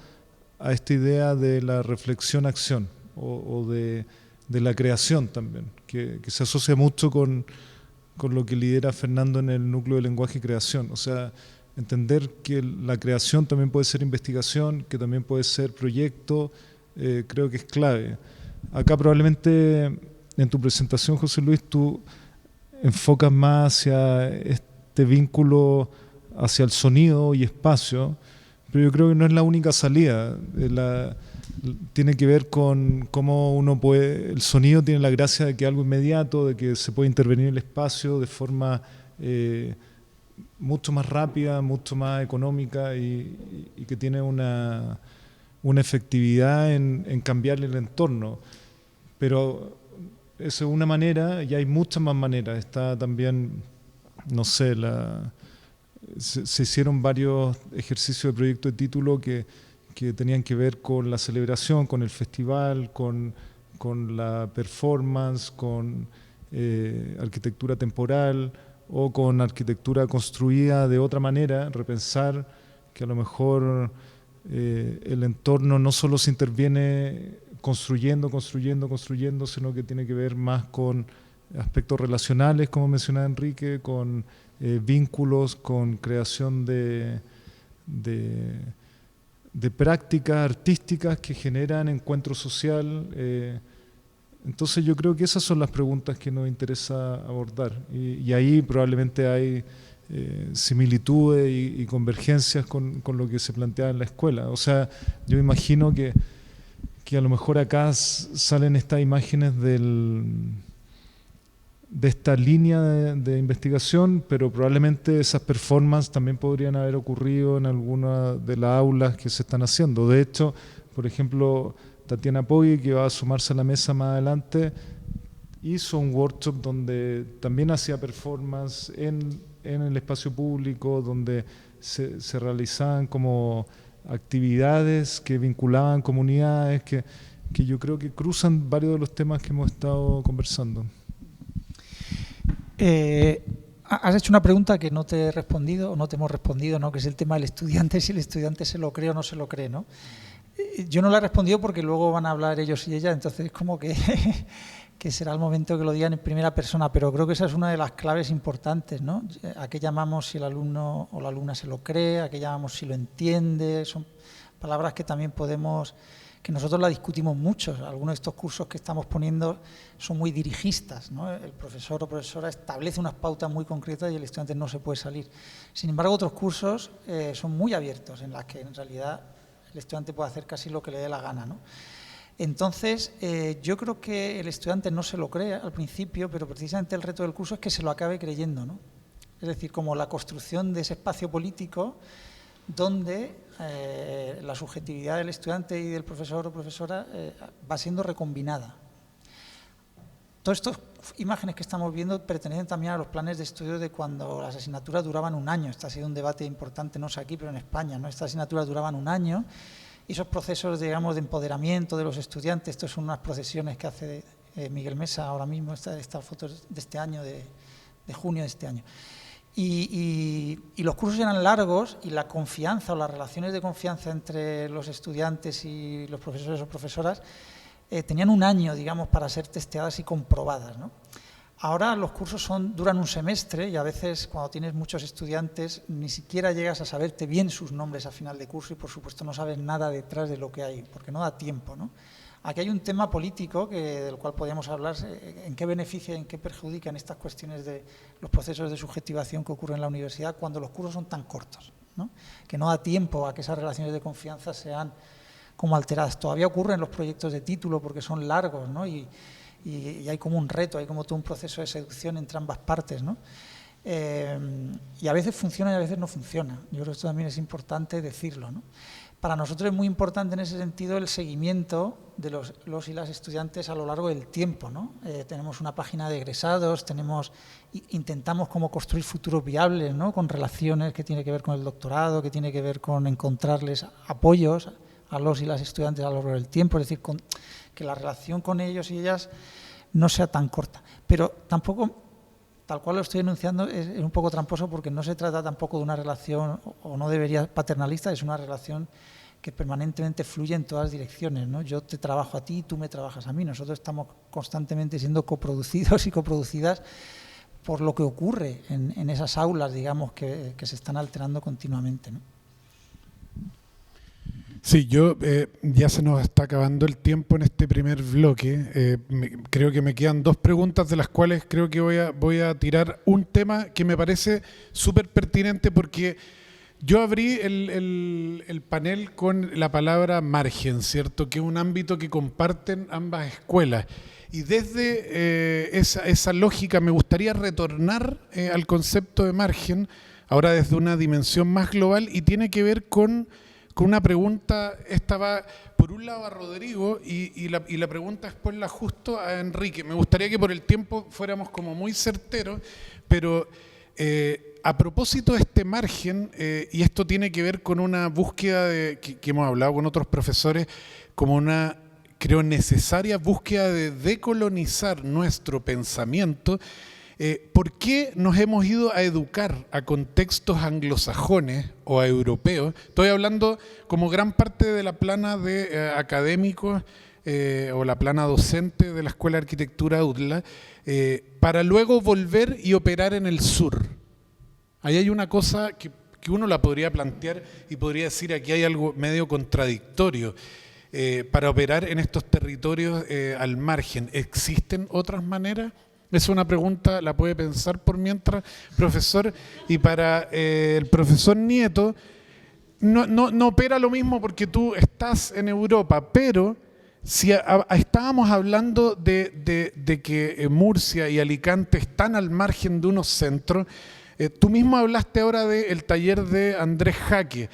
a esta idea de la reflexión-acción o de la creación también, que se asocia mucho con lo que lidera Fernando en el núcleo de lenguaje y creación. O sea, entender que la creación también puede ser investigación, que también puede ser proyecto, creo que es clave. Acá probablemente en tu presentación, José Luis, tú enfocas más hacia este vínculo hacia el sonido y espacio, pero yo creo que no es la única salida. Tiene que ver con cómo uno puede... El sonido tiene la gracia de que es algo inmediato, de que se puede intervenir en el espacio de forma mucho más rápida, mucho más económica y que tiene una efectividad en cambiar el entorno. Pero eso es una manera y hay muchas más maneras. Está también, no sé, se hicieron varios ejercicios de proyecto de título que tenían que ver con la celebración, con el festival, con la performance, con arquitectura temporal o con arquitectura construida de otra manera, repensar que a lo mejor el entorno no solo se interviene construyendo, sino que tiene que ver más con aspectos relacionales, como mencionaba Enrique, con vínculos, con creación de prácticas artísticas que generan encuentro social. Entonces yo creo que esas son las preguntas que nos interesa abordar y ahí probablemente hay similitudes y convergencias con lo que se plantea en la escuela. O sea, yo imagino que a lo mejor acá salen estas imágenes de esta línea de investigación, pero probablemente esas performances también podrían haber ocurrido en alguna de las aulas que se están haciendo. De hecho, por ejemplo, Tatiana Poggi, que va a sumarse a la mesa más adelante, hizo un workshop donde también hacía performance en el espacio público, donde se realizaban como actividades que vinculaban comunidades, que yo creo que cruzan varios de los temas que hemos estado conversando. Has hecho una pregunta que no te he respondido o no te hemos respondido, ¿no? Que es el tema del estudiante, si el estudiante se lo cree o no se lo cree, ¿no? Yo no la he respondido porque luego van a hablar ellos y ella, entonces como que será el momento que lo digan en primera persona, pero creo que esa es una de las claves importantes, ¿no? ¿A qué llamamos si el alumno o la alumna se lo cree? ¿A qué llamamos si lo entiende? Son palabras que también que nosotros la discutimos mucho. Algunos de estos cursos que estamos poniendo son muy dirigistas, ¿no? El profesor o profesora establece unas pautas muy concretas y el estudiante no se puede salir. Sin embargo, otros cursos son muy abiertos, en las que en realidad el estudiante puede hacer casi lo que le dé la gana, ¿no? Entonces, yo creo que el estudiante no se lo cree al principio, pero precisamente el reto del curso es que se lo acabe creyendo, ¿no? Es decir, como la construcción de ese espacio político donde la subjetividad del estudiante y del profesor o profesora va siendo recombinada. Todas estas imágenes que estamos viendo pertenecen también a los planes de estudio de cuando las asignaturas duraban un año. Este ha sido un debate importante, no sé aquí, pero en España, ¿no? Estas asignaturas duraban un año y esos procesos, digamos, de empoderamiento de los estudiantes, estos son unas procesiones que hace Miguel Mesa ahora mismo, estas fotos de este año, de junio de este año. Y los cursos eran largos y la confianza o las relaciones de confianza entre los estudiantes y los profesores o profesoras tenían un año, digamos, para ser testeadas y comprobadas, ¿no? Ahora los cursos duran un semestre y a veces cuando tienes muchos estudiantes ni siquiera llegas a saberte bien sus nombres a final de curso y por supuesto no sabes nada detrás de lo que hay, porque no da tiempo, ¿no? Aquí hay un tema político del cual podríamos hablar, en qué beneficia y en qué perjudican estas cuestiones de los procesos de subjetivación que ocurren en la universidad cuando los cursos son tan cortos, ¿no? Que no da tiempo a que esas relaciones de confianza sean como alteradas. Todavía ocurren los proyectos de título porque son largos, ¿no? Y y hay como un reto, hay como todo un proceso de seducción entre ambas partes, ¿no? Y a veces funciona y a veces no funciona. Yo creo que esto también es importante decirlo, ¿no? Para nosotros es muy importante en ese sentido el seguimiento de los y las estudiantes a lo largo del tiempo, ¿no? Tenemos una página de egresados, intentamos como construir futuros viables, ¿no? Con relaciones que tiene que ver con el doctorado, que tiene que ver con encontrarles apoyos a los y las estudiantes a lo largo del tiempo, es decir, que la relación con ellos y ellas no sea tan corta. Pero tampoco, tal cual lo estoy enunciando, es un poco tramposo porque no se trata tampoco de una relación, o no debería paternalista, es una relación que permanentemente fluye en todas direcciones, ¿no? Yo te trabajo a ti, tú me trabajas a mí. Nosotros estamos constantemente siendo coproducidos y coproducidas por lo que ocurre en esas aulas, digamos, que se están alterando continuamente, ¿no? Sí, ya se nos está acabando el tiempo en este primer bloque. Creo que me quedan 2 preguntas, de las cuales creo que voy a tirar un tema que me parece súper pertinente, porque yo abrí el panel con la palabra margen, ¿cierto? Que es un ámbito que comparten ambas escuelas. Y desde esa lógica me gustaría retornar al concepto de margen, ahora desde una dimensión más global, y tiene que ver con una pregunta. Esta va por un lado a Rodrigo y la pregunta después la ajusto a Enrique. Me gustaría que por el tiempo fuéramos como muy certeros, pero a propósito de este margen, y esto tiene que ver con una búsqueda que hemos hablado con otros profesores, como una, creo, necesaria búsqueda de decolonizar nuestro pensamiento. ¿Por qué nos hemos ido a educar a contextos anglosajones o a europeos? Estoy hablando como gran parte de la plana de académicos o la plana docente de la Escuela de Arquitectura UDLA, para luego volver y operar en el sur. Ahí hay una cosa que uno la podría plantear y podría decir, aquí hay algo medio contradictorio. Para operar en estos territorios al margen, ¿existen otras maneras? Es una pregunta, la puede pensar por mientras, profesor. Y para el profesor Nieto, no opera lo mismo porque tú estás en Europa, pero si estábamos hablando de que Murcia y Alicante están al margen de unos centros, tú mismo hablaste ahora del taller de Andrés Jaque.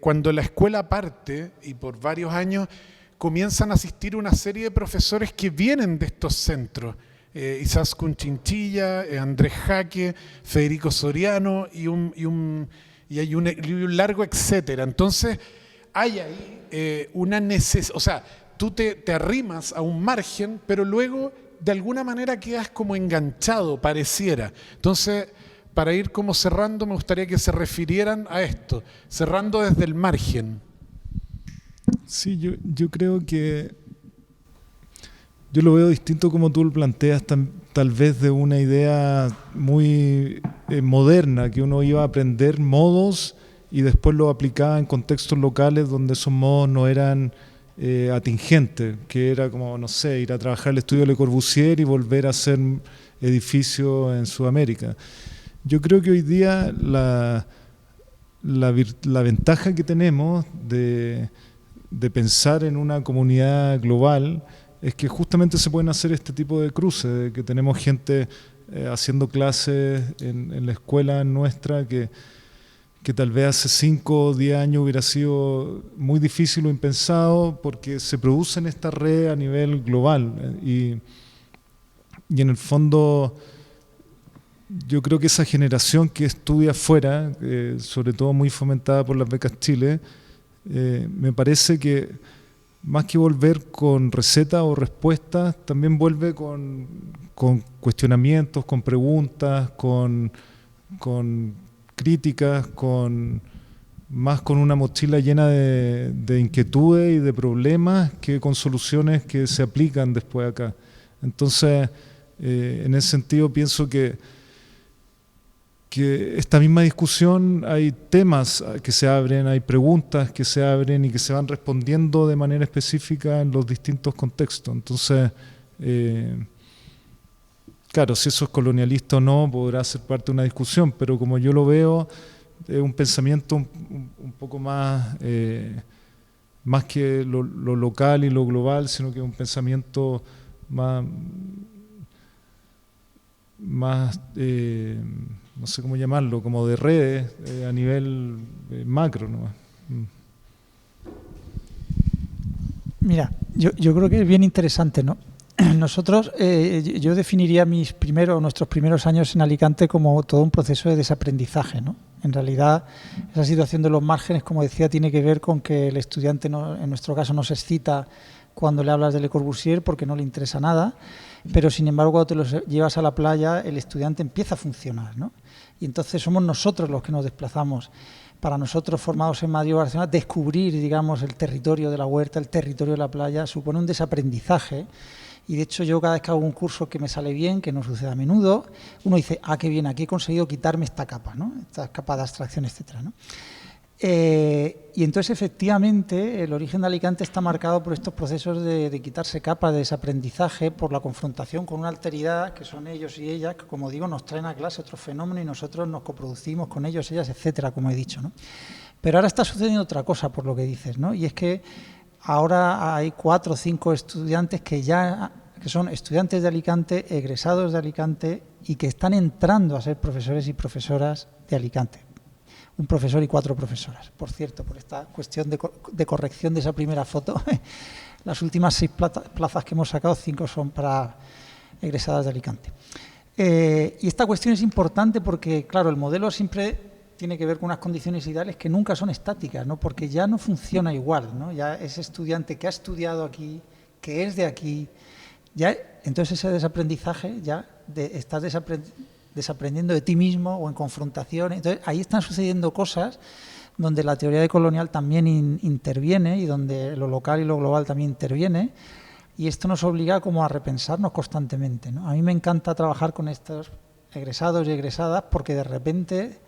Cuando la escuela parte, y por varios años, comienzan a asistir una serie de profesores que vienen de estos centros. Izaskun Chinchilla, Andrés Jaque, Federico Soriano y un largo etcétera. Entonces, hay ahí una necesidad, o sea, tú te arrimas a un margen, pero luego de alguna manera quedas como enganchado, pareciera. Entonces, para ir como cerrando, me gustaría que se refirieran a esto, cerrando desde el margen. Sí, yo creo que yo lo veo distinto como tú lo planteas, tal vez de una idea muy moderna, que uno iba a aprender modos y después lo aplicaba en contextos locales donde esos modos no eran atingentes, que era como, no sé, ir a trabajar al estudio Le Corbusier y volver a hacer edificios en Sudamérica. Yo creo que hoy día la ventaja que tenemos de pensar en una comunidad global es que justamente se pueden hacer este tipo de cruces, de que tenemos gente haciendo clases en la escuela nuestra que tal vez hace 5 o 10 años hubiera sido muy difícil o impensado, porque se produce en esta red a nivel global. Y en el fondo, yo creo que esa generación que estudia afuera, sobre todo muy fomentada por las becas Chile, me parece que más que volver con recetas o respuestas, también vuelve con cuestionamientos, con preguntas, con críticas, más con una mochila llena de inquietudes y de problemas que con soluciones que se aplican después acá. Entonces, en ese sentido pienso que esta misma discusión, hay temas que se abren, hay preguntas que se abren y que se van respondiendo de manera específica en los distintos contextos. Entonces, claro, si eso es colonialista o no, podrá ser parte de una discusión, pero como yo lo veo, es un pensamiento un poco más que lo local y lo global, sino que es un pensamiento no sé cómo llamarlo, como de redes a nivel macro, ¿no? Mira, yo creo que es bien interesante, ¿no? Nosotros, yo definiría nuestros primeros años en Alicante como todo un proceso de desaprendizaje, ¿no? En realidad, esa situación de los márgenes, como decía, tiene que ver con que el estudiante, en nuestro caso, no se excita cuando le hablas de Le Corbusier porque no le interesa nada, pero sin embargo cuando te los llevas a la playa el estudiante empieza a funcionar, ¿no? Y entonces somos nosotros los que nos desplazamos. Para nosotros, formados en Madrid o Barcelona, descubrir, digamos, el territorio de la huerta, el territorio de la playa, supone un desaprendizaje. Y de hecho yo cada vez que hago un curso que me sale bien, que no sucede a menudo, uno dice, qué bien, aquí he conseguido quitarme esta capa, ¿no? Esta capa de abstracción, etcétera, ¿no? Y entonces, efectivamente, el origen de Alicante está marcado por estos procesos de quitarse capas, de desaprendizaje, por la confrontación con una alteridad, que son ellos y ellas, que, como digo, nos traen a clase otros fenómenos y nosotros nos coproducimos con ellos, ellas, etcétera, como he dicho, ¿no? Pero ahora está sucediendo otra cosa, por lo que dices, ¿no? Y es que ahora hay 4 o 5 estudiantes que son estudiantes de Alicante, egresados de Alicante y que están entrando a ser profesores y profesoras de Alicante. Un profesor y 4 profesoras. Por cierto, por esta cuestión de corrección de esa primera foto, las últimas 6 plazas que hemos sacado, 5 son para egresadas de Alicante. Y esta cuestión es importante porque, claro, el modelo siempre tiene que ver con unas condiciones ideales que nunca son estáticas, ¿no? Porque ya no funciona igual, ¿no? Ya ese estudiante que ha estudiado aquí, que es de aquí, ya, entonces ese desaprendizaje, estás desaprendiendo de ti mismo o en confrontación. Entonces ahí están sucediendo cosas donde la teoría decolonial también interviene y donde lo local y lo global también interviene, y esto nos obliga como a repensarnos constantemente, ¿no? A mí me encanta trabajar con estos egresados y egresadas porque de repente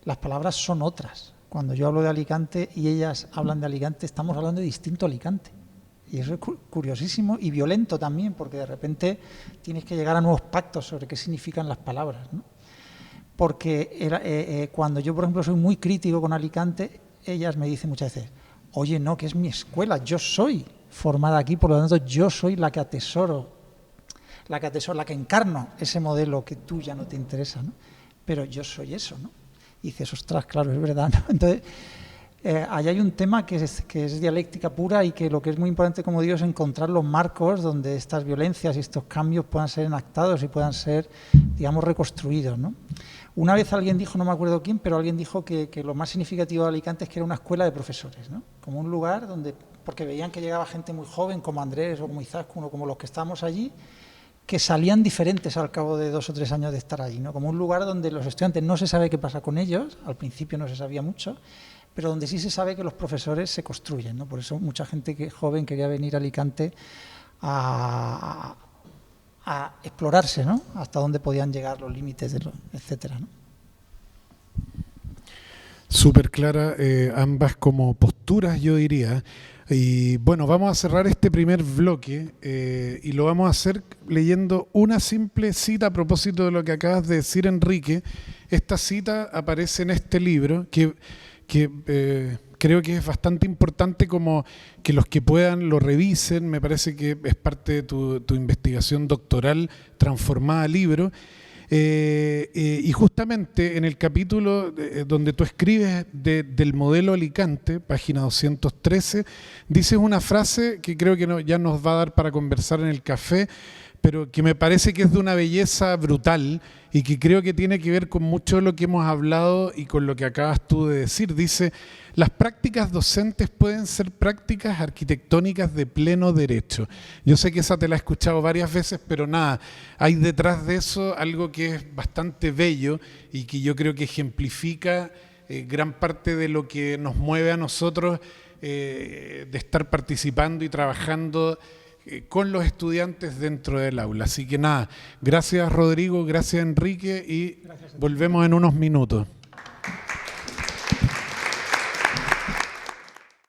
las palabras son otras. Cuando yo hablo de Alicante y ellas hablan de Alicante, estamos hablando de distinto Alicante. Y eso es curiosísimo y violento también, porque de repente tienes que llegar a nuevos pactos sobre qué significan las palabras, ¿no? Porque cuando yo, por ejemplo, soy muy crítico con Alicante, ellas me dicen muchas veces, oye, no, que es mi escuela, yo soy formada aquí, por lo tanto yo soy la que atesoro, la que encarno ese modelo que tú ya no te interesa, ¿no? Pero yo soy eso, ¿no? Y dices, ostras, claro, es verdad, ¿no? Entonces, ahí hay un tema que es dialéctica pura y que lo que es muy importante, como digo, es encontrar los marcos donde estas violencias y estos cambios puedan ser enactados y puedan ser, digamos, reconstruidos, ¿no? Una vez alguien dijo, no me acuerdo quién, pero alguien dijo que lo más significativo de Alicante es que era una escuela de profesores, ¿no? Como un lugar donde, porque veían que llegaba gente muy joven, como Andrés o como Izaskun o como los que estábamos allí, que salían diferentes al cabo de 2 o 3 años de estar allí, ¿no? Como un lugar donde los estudiantes no se sabe qué pasa con ellos, al principio no se sabía mucho, pero donde sí se sabe que los profesores se construyen, ¿no? Por eso mucha gente joven quería venir a Alicante a explorarse, ¿no? Hasta dónde podían llegar los límites, etcétera, ¿no? Súper clara, ambas como posturas, yo diría. Y bueno, vamos a cerrar este primer bloque y lo vamos a hacer leyendo una simple cita a propósito de lo que acabas de decir, Enrique. Esta cita aparece en este libro que creo que es bastante importante como que los que puedan lo revisen. Me parece que es parte de tu investigación doctoral transformada a libro. Y justamente en el capítulo donde tú escribes del modelo Alicante, página 213, dices una frase que creo que ya nos va a dar para conversar en el café, pero que me parece que es de una belleza brutal y que creo que tiene que ver con mucho de lo que hemos hablado y con lo que acabas tú de decir. Dice, las prácticas docentes pueden ser prácticas arquitectónicas de pleno derecho. Yo sé que esa te la he escuchado varias veces, pero nada, hay detrás de eso algo que es bastante bello y que yo creo que ejemplifica gran parte de lo que nos mueve a nosotros de estar participando y trabajando con los estudiantes dentro del aula. Así que nada, gracias Rodrigo, gracias Enrique y volvemos en unos minutos.